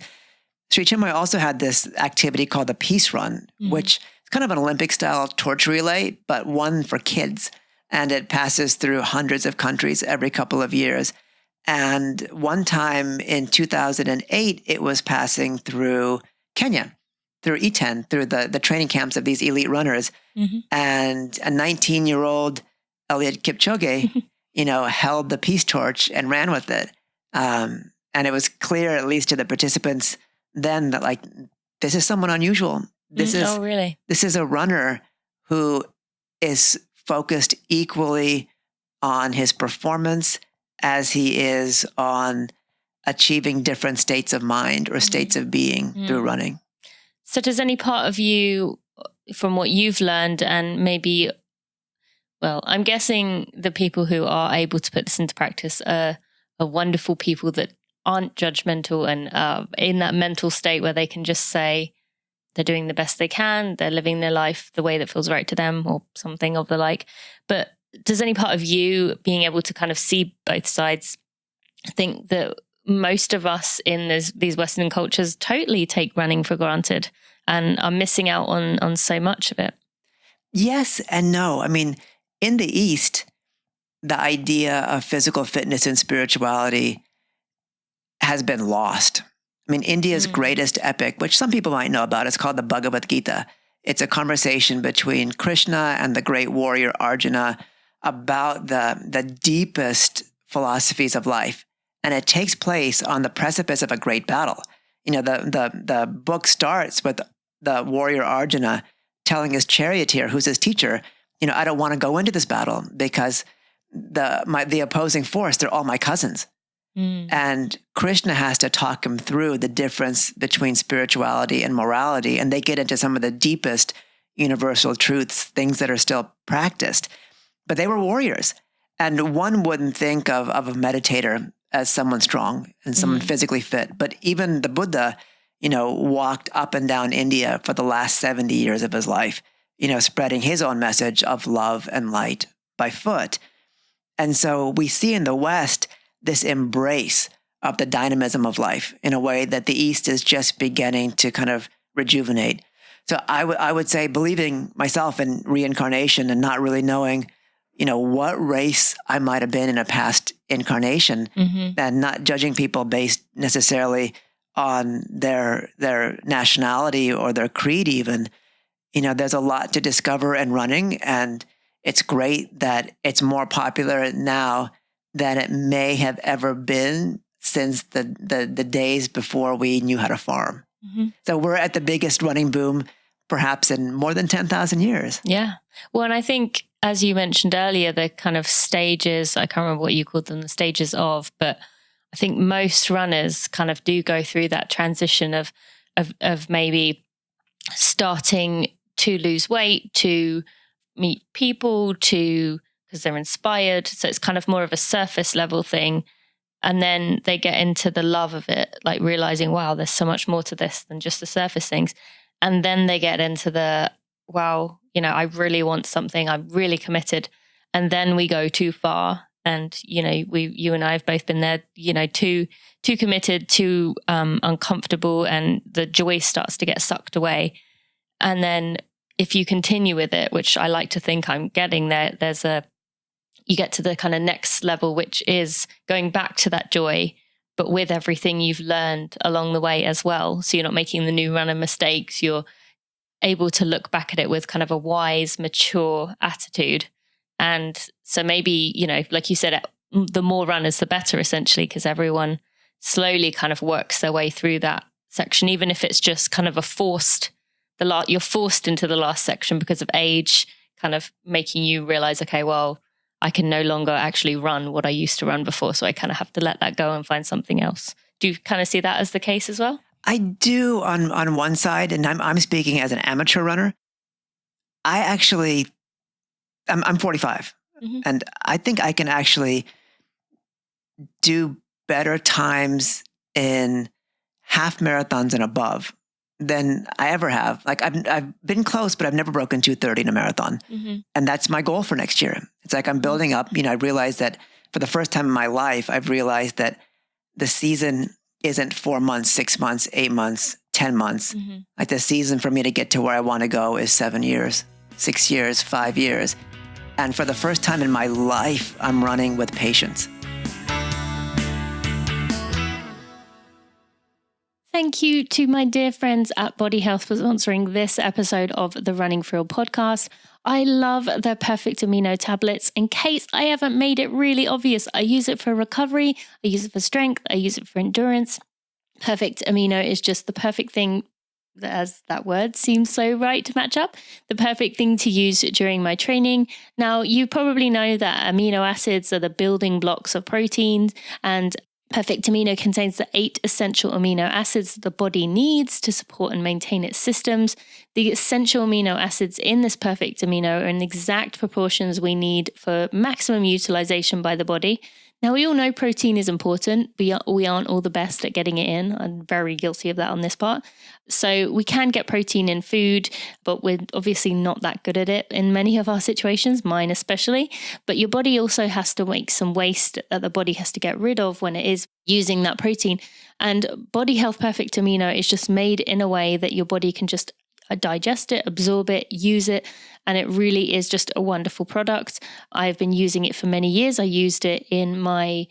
Sri Chinmoy also had this activity called the Peace Run, which is kind of an Olympic-style torch relay, but one for kids. And it passes through hundreds of countries every couple of years. And one time in 2008, it was passing through Kenya, through Iten, through the training camps of these elite runners. And a 19-year-old Eliud Kipchoge, held the peace torch and ran with it. And it was clear, at least to the participants then, that this is someone unusual. This is a runner who is focused equally on his performance as he is on achieving different states of mind or states of being through running. So does any part of you, from what you've learned and maybe, well, I'm guessing the people who are able to put this into practice are wonderful people that aren't judgmental and in that mental state where they can just say they're doing the best they can, they're living their life the way that feels right to them or something of the like. But does any part of you being able to kind of see both sides think that most of us in these Western cultures totally take running for granted and are missing out on so much of it? Yes and no. I mean, in the East, the idea of physical fitness and spirituality has been lost. I mean, India's greatest epic, which some people might know about, is called the Bhagavad Gita. It's a conversation between Krishna and the great warrior Arjuna about the deepest philosophies of life. And it takes place on the precipice of a great battle. The book starts with the warrior Arjuna telling his charioteer, who's his teacher, I don't want to go into this battle because the opposing force, they're all my cousins. And Krishna has to talk him through the difference between spirituality and morality. And they get into some of the deepest universal truths, things that are still practiced. But they were warriors. And one wouldn't think of a meditator as someone strong and someone physically fit. But even the Buddha, walked up and down India for the last 70 years of his life, spreading his own message of love and light by foot. And so we see in the West this embrace of the dynamism of life in a way that the East is just beginning to kind of rejuvenate. So I would say, believing myself in reincarnation and not really knowing, what race I might have been in a past incarnation, and not judging people based necessarily on their nationality or their creed even. There's a lot to discover in running, and it's great that it's more popular now than it may have ever been since the days before we knew how to farm. Mm-hmm. So we're at the biggest running boom perhaps in more than 10,000 years. Yeah. Well, and I think, as you mentioned earlier, the kind of stages, I can't remember what you called them, the stages of, but I think most runners kind of do go through that transition of maybe starting to lose weight, to meet people, because they're inspired. So it's kind of more of a surface level thing. And then they get into the love of it, like realizing, wow, there's so much more to this than just the surface things. And then they get into the, wow, I really want something. I'm really committed. And then we go too far. And, you and I have both been there, too committed, too uncomfortable, and the joy starts to get sucked away. And then if you continue with it, which I like to think I'm getting there, you get to the kind of next level, which is going back to that joy, but with everything you've learned along the way as well. So you're not making the new runner mistakes. You're able to look back at it with kind of a wise, mature attitude. And so maybe, like you said, the more runners, the better, essentially, because everyone slowly kind of works their way through that section, even if it's just kind of you're forced into the last section because of age, kind of making you realize, okay, well, I can no longer actually run what I used to run before. So I kind of have to let that go and find something else. Do you kind of see that as the case as well? I do on one side, and I'm speaking as an amateur runner. I'm 45, mm-hmm. and I think I can actually do better times in half marathons and above than I ever have. Like I've been close, but I've never broken 2:30 in a marathon. Mm-hmm. And that's my goal for next year. It's like I'm building up. I realized that for the first time in my life, I've realized that the season isn't 4 months, 6 months, 8 months, 10 months. Mm-hmm. Like the season for me to get to where I want to go is 7 years, 6 years, 5 years. And for the first time in my life, I'm running with patience. Thank you to my dear friends at Body Health for sponsoring this episode of the Running For Real podcast. I love their Perfect Amino tablets. In case I haven't made it really obvious, I use it for recovery, I use it for strength, I use it for endurance. Perfect Amino is just the perfect thing, as that word seems so right to match up, the perfect thing to use during my training. Now, you probably know that amino acids are the building blocks of proteins, and Perfect Amino contains the 8 essential amino acids that the body needs to support and maintain its systems. The essential amino acids in this Perfect Amino are in the exact proportions we need for maximum utilization by the body. Now, we all know protein is important. We aren't all the best at getting it in. I'm very guilty of that on this part. So we can get protein in food, but we're obviously not that good at it in many of our situations, mine especially. But your body also has to make some waste that the body has to get rid of when it is using that protein. And Body Health Perfect Amino is just made in a way that your body can just digest it, absorb it, use it, and it really is just a wonderful product. I've been using it for many years. I used it in my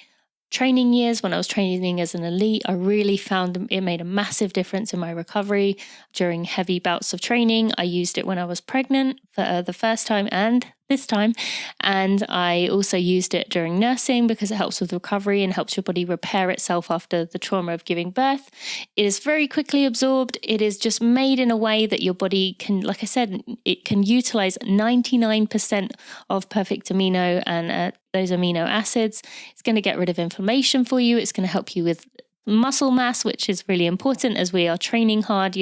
training years when I was training as an elite. I really found it made a massive difference in my recovery during heavy bouts of training. I used it when I was pregnant for the first time and this time. And I also used it during nursing because it helps with recovery and helps your body repair itself after the trauma of giving birth. It is very quickly absorbed. It is just made in a way that your body can, like I said, it can utilize 99% of Perfect Amino and those amino acids. It's going to get rid of inflammation for you. It's going to help you with muscle mass, which is really important as we are training hard.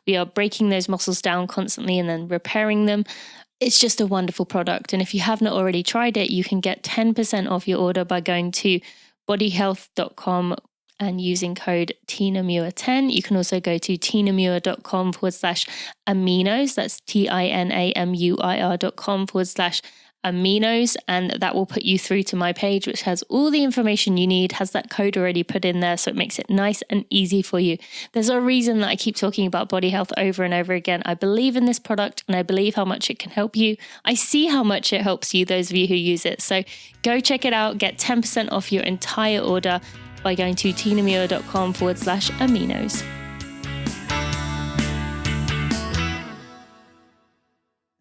We are breaking those muscles down constantly and then repairing them. It's just a wonderful product. And if you have not already tried it, you can get 10% off your order by going to bodyhealth.com and using code TinaMuir10. You can also go to tinamuir.com/aminos. That's TINAMUIR.com/aminos. And that will put you through to my page, which has all the information you need, has that code already put in there. So it makes it nice and easy for you. There's a reason that I keep talking about Body Health over and over again. I believe in this product and I believe how much it can help you. I see how much it helps you, those of you who use it. So go check it out, get 10% off your entire order. by going to tinamuir.com/aminos.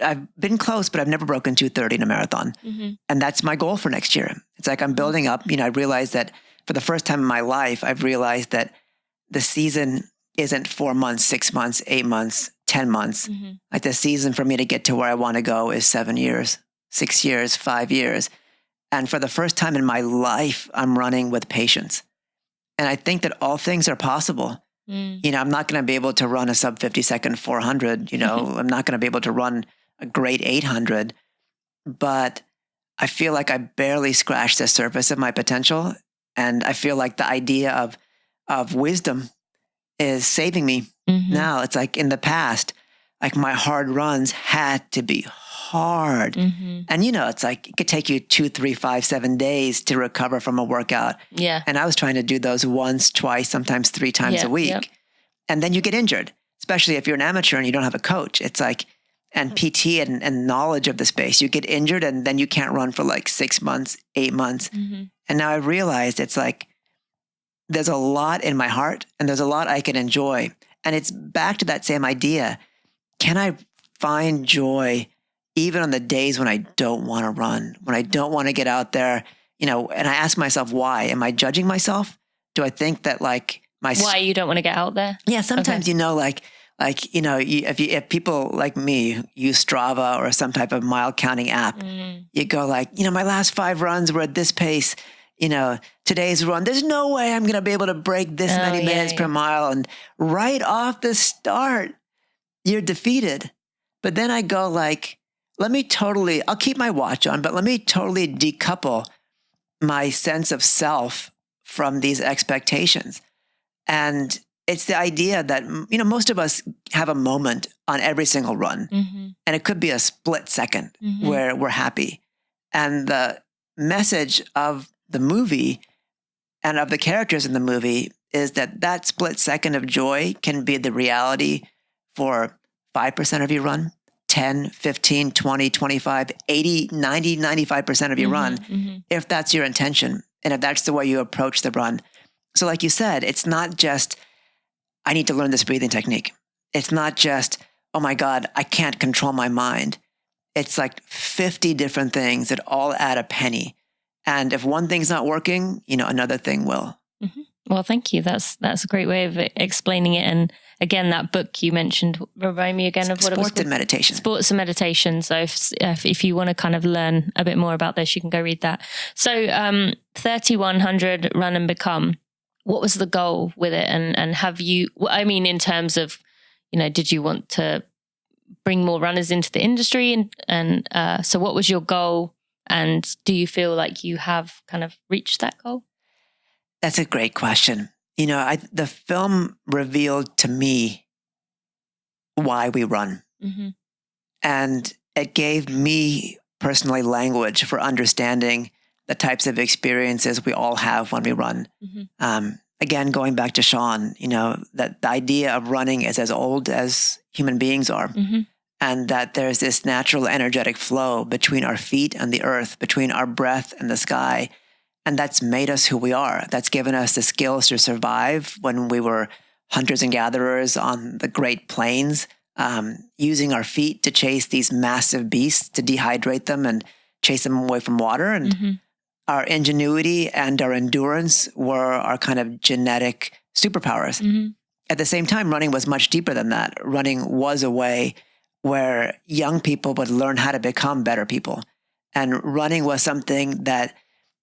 I've been close, but I've never broken 2:30 in a marathon. And that's my goal for next year. It's like I'm building up. I realized that for the first time in my life, I've realized that the season isn't 4 months, 6 months, 8 months, 10 months. Like the season for me to get to where I want to go is 7 years, 6 years, 5 years. And for the first time in my life, I'm running with patience. And I think that all things are possible. I'm not going to be able to run a sub 50-second 400. I'm not going to be able to run a great 800, but I feel like I barely scratched the surface of my potential. And I feel like the idea of wisdom is saving me now. It's like in the past, like my hard runs had to be hard. And it's like it could take you 2, 3, 5, 7 days to recover from a workout. Yeah. And I was trying to do those once, twice, sometimes 3 times a week. Yep. And then you get injured, especially if you're an amateur and you don't have a coach. It's like, and PT and knowledge of the space, you get injured and then you can't run for like 6 months, 8 months. And now I realized it's like, there's a lot in my heart and there's a lot I can enjoy. And it's back to that same idea. Can I find joy even on the days when I don't want to run, when I don't want to get out there, and I ask myself, why? Am I judging myself? Do I think that like why you don't want to get out there? Yeah. Sometimes, if people like me use Strava or some type of mile counting app, you go like, my last 5 runs were at this pace, today's run, there's no way I'm going to be able to break this many minutes per mile. And right off the start, you're defeated. But then I go like, I'll keep my watch on, but let me totally decouple my sense of self from these expectations. And it's the idea that, most of us have a moment on every single run. And it could be a split second where we're happy. And the message of the movie and of the characters in the movie is that split second of joy can be the reality for 5% of your run, 10, 15, 20, 25, 80, 90, 95% of your run, if that's your intention and if that's the way you approach the run. So like you said, it's not just, I need to learn this breathing technique. It's not just, oh my God, I can't control my mind. It's like 50 different things that all add a penny. And if one thing's not working, another thing will. Well, thank you. That's a great way of explaining it. And again, that book you mentioned, remind me again of what it was. Sports and Meditation. Sports and Meditation. So if you want to kind of learn a bit more about this, you can go read that. So 3100 Run and Become, what was the goal with it? And have you, in terms of, did you want to bring more runners into the industry? And so what was your goal? And do you feel like you have kind of reached that goal? That's a great question. The film revealed to me why we run. And it gave me personally language for understanding the types of experiences we all have when we run. Again, going back to Sean, that the idea of running is as old as human beings are. And that there's this natural energetic flow between our feet and the earth, between our breath and the sky. And that's made us who we are. That's given us the skills to survive when we were hunters and gatherers on the Great Plains, using our feet to chase these massive beasts, to dehydrate them and chase them away from water. And our ingenuity and our endurance were our kind of genetic superpowers. At the same time, running was much deeper than that. Running was a way where young people would learn how to become better people. And running was something that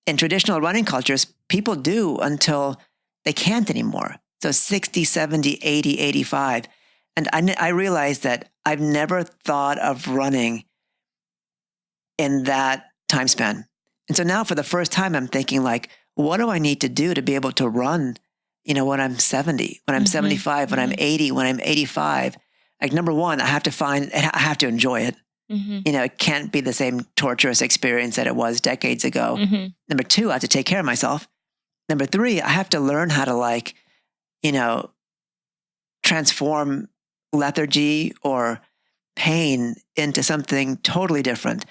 in traditional running cultures, people do until they can't anymore. So 60, 70, 80, 85. And I realized that I've never thought of running in that time span. And so now for the first time, I'm thinking like, what do I need to do to be able to run, when I'm 70, when I'm 75, when I'm 80, when I'm 85? Like number one, I have to enjoy it. It can't be the same torturous experience that it was decades ago. Number two, I have to take care of myself. Number three, I have to learn how to transform lethargy or pain into something totally different.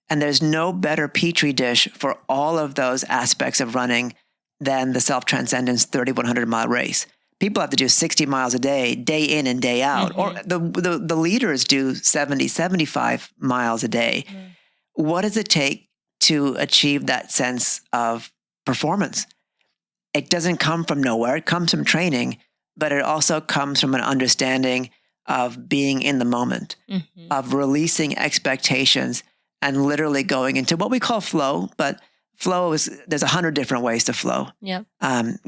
And there's no better petri dish for all of those aspects of running than the Self-Transcendence 3,100-mile race. People have to do 60 miles a day in and day out. Or the leaders do 70, 75 miles a day. What does it take to achieve that sense of performance? It doesn't come from nowhere. It comes from training, but it also comes from an understanding of being in the moment, of releasing expectations and literally going into what we call flow. But flow there's 100 different ways to flow. Yeah.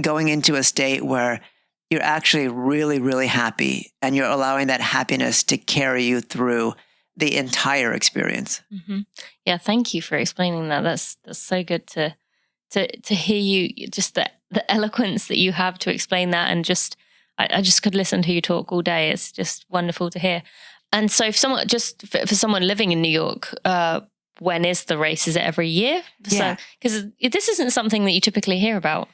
Going into a state where you're actually really, really happy and you're allowing that happiness to carry you through the entire experience. Yeah. Thank you for explaining that. That's so good to hear you, just the eloquence that you have to explain that. And I just could listen to you talk all day. It's just wonderful to hear. And so for someone living in New York, when is the race? Is it every year? Yeah. Because this isn't something that you typically hear about.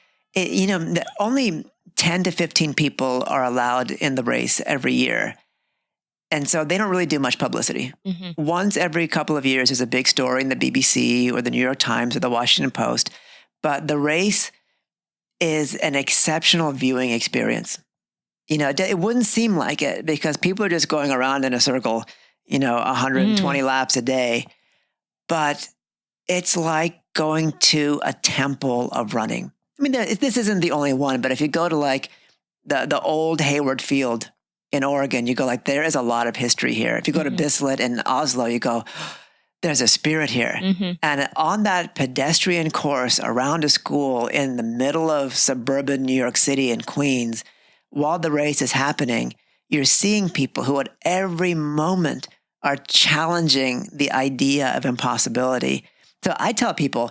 Only 10 to 15 people are allowed in the race every year. And so they don't really do much publicity. Once every couple of years, there's a big story in the BBC or the New York Times or the Washington Post. But the race is an exceptional viewing experience. It wouldn't seem like it because people are just going around in a circle, 120 laps a day. But it's like going to a temple of running. I mean, this isn't the only one, but if you go to like the old Hayward Field in Oregon, you go like, there is a lot of history here. If you go to Bislett in Oslo, you go, there's a spirit here. And on that pedestrian course around a school in the middle of suburban New York City and Queens, while the race is happening, you're seeing people who at every moment are challenging the idea of impossibility. So I tell people,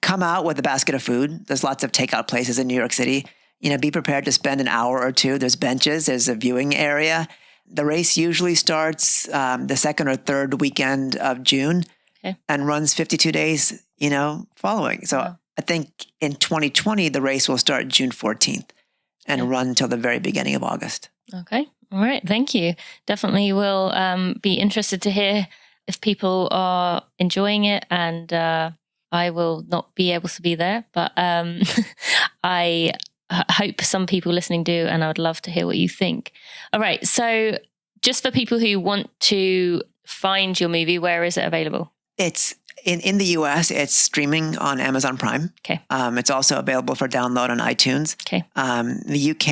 come out with a basket of food. There's lots of takeout places in New York City. Be prepared to spend an hour or two. There's benches. There's a viewing area. The race usually starts the second or third weekend of June and runs 52 days, following. So I think in 2020, the race will start June 14th and run until the very beginning of August. Okay. All right. Thank you. Definitely will be interested to hear if people are enjoying it, and I will not be able to be there, but I hope some people listening do, and I would love to hear what you think. All right. So just for people who want to find your movie, where is it available? It's in the US, it's streaming on Amazon Prime. Okay. It's also available for download on iTunes. Okay. The UK,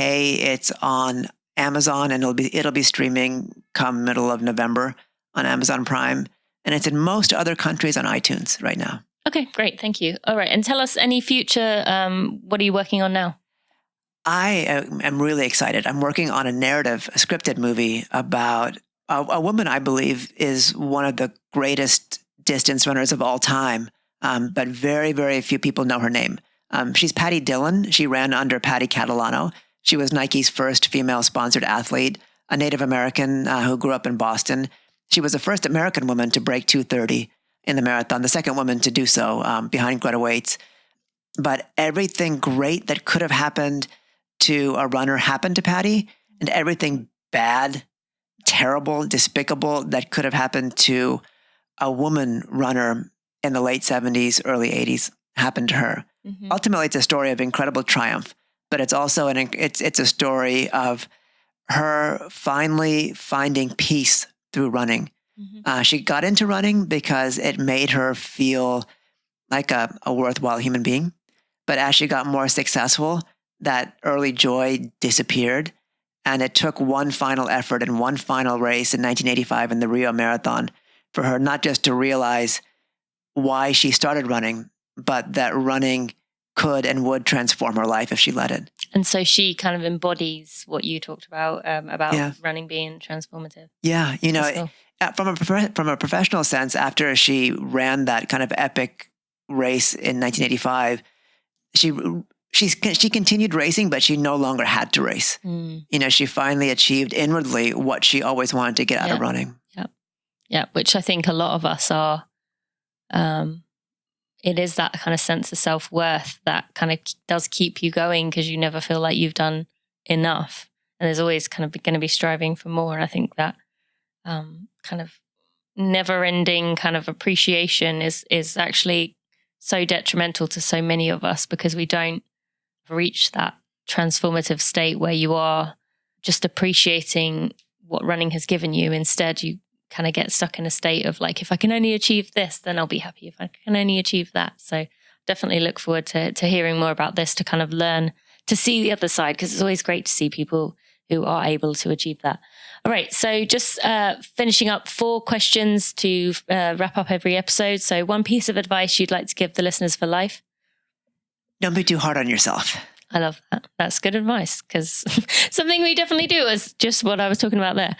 it's on Amazon, and it'll be streaming come middle of November on Amazon Prime. And it's in most other countries on iTunes right now. Okay, great. Thank you. All right. And tell us any future, what are you working on now? I am really excited. I'm working on a scripted movie about a woman I believe is one of the greatest distance runners of all time, but very, very few people know her name. She's Patty Dillon. She ran under Patty Catalano. She was Nike's first female-sponsored athlete, a Native American who grew up in Boston. She was the first American woman to break 2:30 in the marathon, the second woman to do so behind Greta Waitz. But everything great that could have happened to a runner happened to Patty, and everything bad, terrible, despicable that could have happened to a woman runner in the late 70s, early 80s happened to her. Ultimately, it's a story of incredible triumph, but it's also it's a story of her finally finding peace through running. She got into running because it made her feel like a worthwhile human being. But as she got more successful, that early joy disappeared. And it took one final effort and one final race in 1985 in the Rio Marathon for her not just to realize why she started running, but that running could and would transform her life if she let it. And so she kind of embodies what you talked about running being transformative. Yeah. From a professional sense, after she ran that kind of epic race in 1985, she continued racing, but she no longer had to race. She finally achieved inwardly what she always wanted to get out of running. Yeah, which I think a lot of us are. It is that kind of sense of self-worth that kind of does keep you going because you never feel like you've done enough. And there's always kind of going to be striving for more. And I think that kind of never-ending kind of appreciation is actually so detrimental to so many of us because we don't reach that transformative state where you are just appreciating what running has given you. Instead, you kind of get stuck in a state of like, if I can only achieve this, then I'll be happy. If I can only achieve that. So definitely look forward to hearing more about this, to kind of learn to see the other side, because it's always great to see people who are able to achieve that. All right. So just finishing up 4 questions to wrap up every episode. So one piece of advice you'd like to give the listeners for life? Don't be too hard on yourself. I love that. That's good advice, because something we definitely do is just what I was talking about there.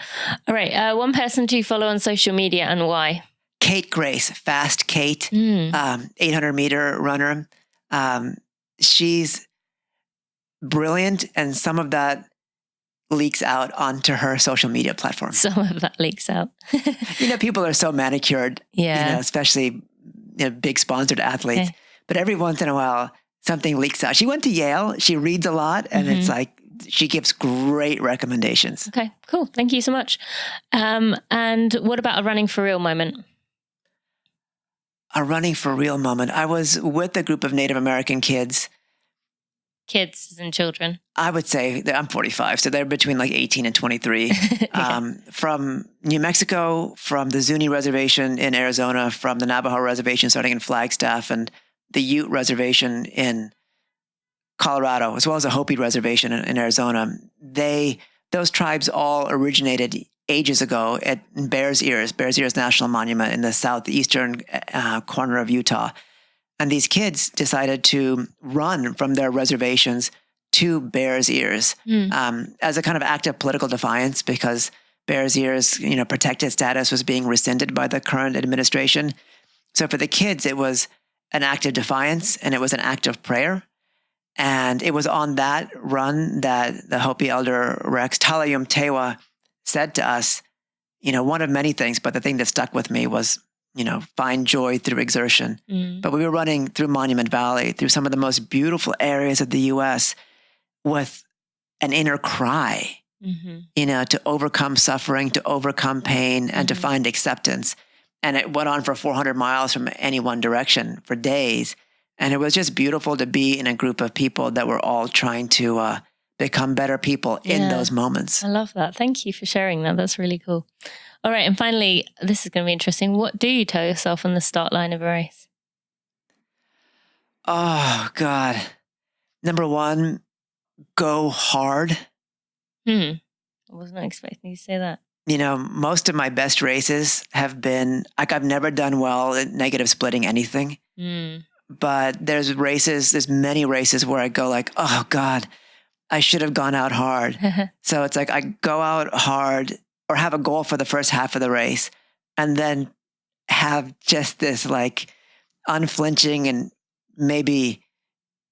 All right. One person to follow on social media and why? Kate Grace, Fast Kate, 800-meter runner. She's brilliant, and some of that leaks out onto her social media platform. Some of that leaks out. People are so manicured, especially big sponsored athletes. Okay. But every once in a while, something leaks out. She went to Yale. She reads a lot, and it's like she gives great recommendations. Okay, cool. Thank you so much. And what about a running for real moment? A running for real moment. I was with a group of Native American kids. Kids as in children? I would say that I'm 45, so they're between like 18 and 23. From New Mexico, from the Zuni Reservation in Arizona, from the Navajo Reservation starting in Flagstaff, and the Ute Reservation in Colorado, as well as the Hopi Reservation in Arizona. Those tribes all originated ages ago at Bears Ears National Monument in the southeastern corner of Utah. And these kids decided to run from their reservations to Bears Ears as a kind of act of political defiance, because Bears Ears, protected status was being rescinded by the current administration. So for the kids, it was an act of defiance, and it was an act of prayer. And it was on that run that the Hopi elder Rex Talayum Tewa said to us, one of many things, but the thing that stuck with me was, find joy through exertion. But we were running through Monument Valley, through some of the most beautiful areas of the U.S. with an inner cry, to overcome suffering, to overcome pain, and to find acceptance. And it went on for 400 miles from any one direction for days. And it was just beautiful to be in a group of people that were all trying to become better people in those moments. I love that. Thank you for sharing that. That's really cool. All right. And finally, this is going to be interesting. What do you tell yourself on the start line of a race? Oh, God. Number 1, go hard. I wasn't expecting you to say that. Most of my best races have been, I've never done well at negative splitting anything. But there's many races where I go like, oh God, I should have gone out hard. So it's like I go out hard or have a goal for the first half of the race, and then have just this like unflinching and maybe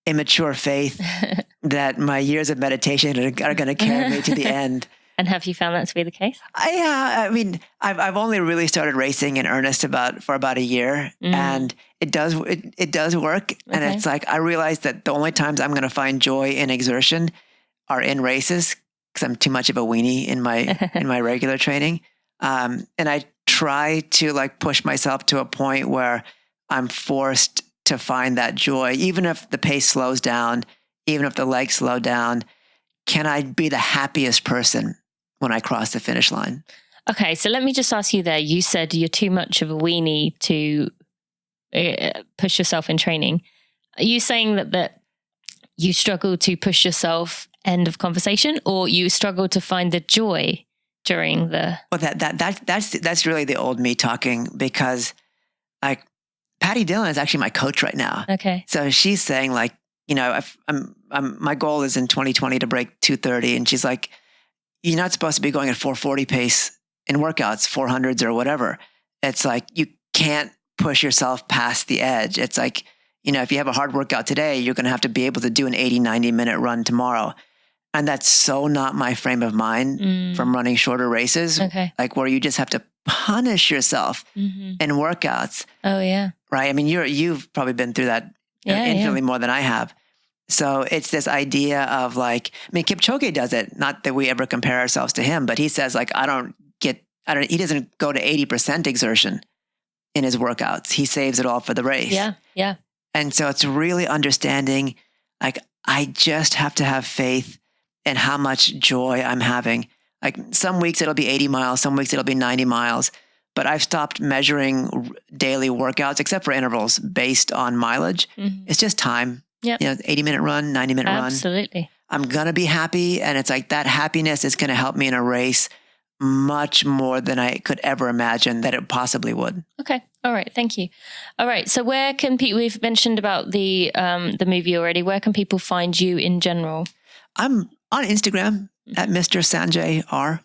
immature faith that my years of meditation are going to carry me to the end. And have you found that to be the case? I've only really started racing in earnest for about a year, and it does work. Okay. And it's like I realized that the only times I'm going to find joy in exertion are in races, because I'm too much of a weenie in my regular training. And I try to like push myself to a point where I'm forced to find that joy, even if the pace slows down, even if the legs slow down. Can I be the happiest person when I cross the finish line? Okay, so let me just ask you there. You said you're too much of a weenie to push yourself in training. Are you saying that you struggle to push yourself end of conversation, or you struggle to find the joy during the... Well, that's really the old me talking, because like Patty Dillon is actually my coach right now. Okay. So she's saying like, my goal is in 2020 to break 230. And she's like, you're not supposed to be going at 440 pace in workouts, 400s or whatever. It's like, you can't push yourself past the edge. It's like, if you have a hard workout today, you're going to have to be able to do an 80, 90 minute run tomorrow. And that's so not my frame of mind from running shorter races. Okay. Like where you just have to punish yourself in workouts. Oh yeah. Right. I mean, you've probably been through that infinitely more than I have. So it's this idea of like, Kipchoge does it. Not that we ever compare ourselves to him, but he says like, he doesn't go to 80% exertion in his workouts. He saves it all for the race. Yeah. Yeah. And so it's really understanding, like, I just have to have faith in how much joy I'm having. Like some weeks it'll be 80 miles, some weeks it'll be 90 miles, but I've stopped measuring daily workouts except for intervals based on mileage. Mm-hmm. It's just time. Yep. 80-minute run, 90-minute run. Absolutely. I'm going to be happy. And it's like that happiness is going to help me in a race much more than I could ever imagine that it possibly would. Okay. All right. Thank you. All right. So where can people, we've mentioned about the movie already. Where can people find you in general? I'm on Instagram at Mr. Sanjay R.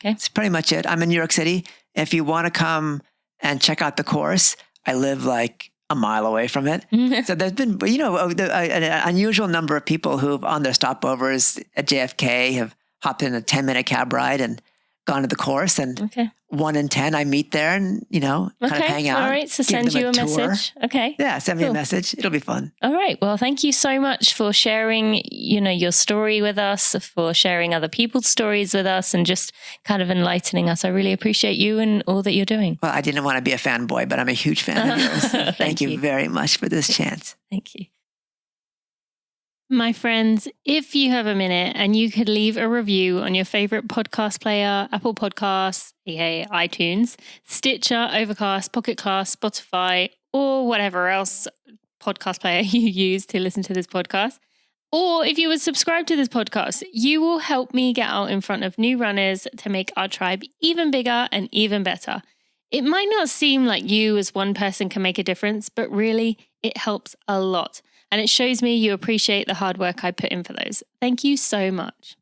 Okay. It's pretty much it. I'm in New York City. If you want to come and check out the course, I live like a mile away from it. So there's been, an unusual number of people who've on their stopovers at JFK have hopped in a 10-minute cab ride and gone to the course. And 1 in 10 I meet there and, kind of hang out. All right. So send you a message. Okay. Yeah. Send me a message. It'll be fun. All right. Well, thank you so much for sharing, your story with us, for sharing other people's stories with us and just kind of enlightening us. I really appreciate you and all that you're doing. Well, I didn't want to be a fanboy, but I'm a huge fan of yours. Thank you very much for this chance. Thank you. My friends, if you have a minute and you could leave a review on your favorite podcast player, Apple Podcasts, iTunes, Stitcher, Overcast, Pocket Cast, Spotify, or whatever else podcast player you use to listen to this podcast, or if you would subscribe to this podcast, you will help me get out in front of new runners to make our tribe even bigger and even better. It might not seem like you as one person can make a difference, but really it helps a lot. And it shows me you appreciate the hard work I put in for those. Thank you so much.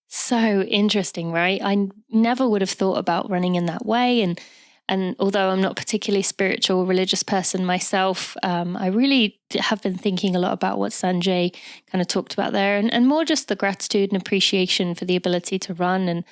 So interesting, right? I never would have thought about running in that way. And although I'm not particularly spiritual or religious person myself, I really have been thinking a lot about what Sanjay kind of talked about there and more just the gratitude and appreciation for the ability to run. And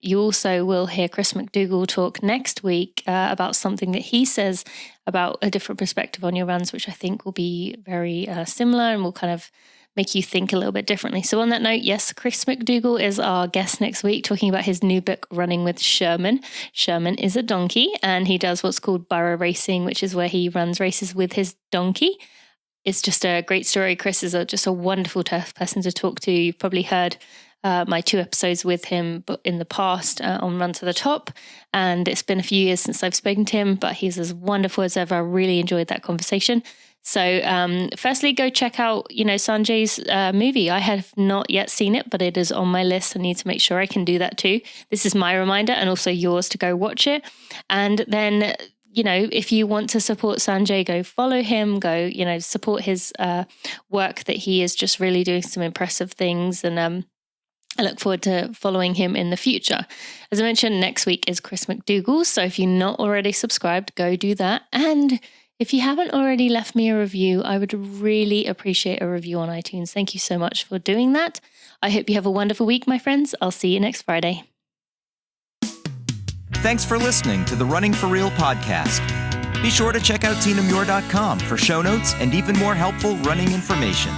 you also will hear Chris McDougall talk next week about something that he says about a different perspective on your runs, which I think will be very similar and will kind of make you think a little bit differently. So on that note, yes, Chris McDougall is our guest next week talking about his new book, Running with Sherman. Sherman is a donkey and he does what's called burro racing, which is where he runs races with his donkey. It's just a great story. Chris is just a wonderful person to talk to. You've probably heard my 2 episodes with him in the past on Run to the Top. And it's been a few years since I've spoken to him, but he's as wonderful as ever. I really enjoyed that conversation. So firstly, go check out, Sanjay's movie. I have not yet seen it, but it is on my list. I need to make sure I can do that too. This is my reminder and also yours to go watch it. And then, if you want to support Sanjay, go follow him, go, support his work that he is just really doing some impressive things. And I look forward to following him in the future. As I mentioned, next week is Chris McDougall. So if you're not already subscribed, go do that. And if you haven't already left me a review, I would really appreciate a review on iTunes. Thank you so much for doing that. I hope you have a wonderful week, my friends. I'll see you next Friday. Thanks for listening to the Running for Real podcast. Be sure to check out tinamuir.com for show notes and even more helpful running information.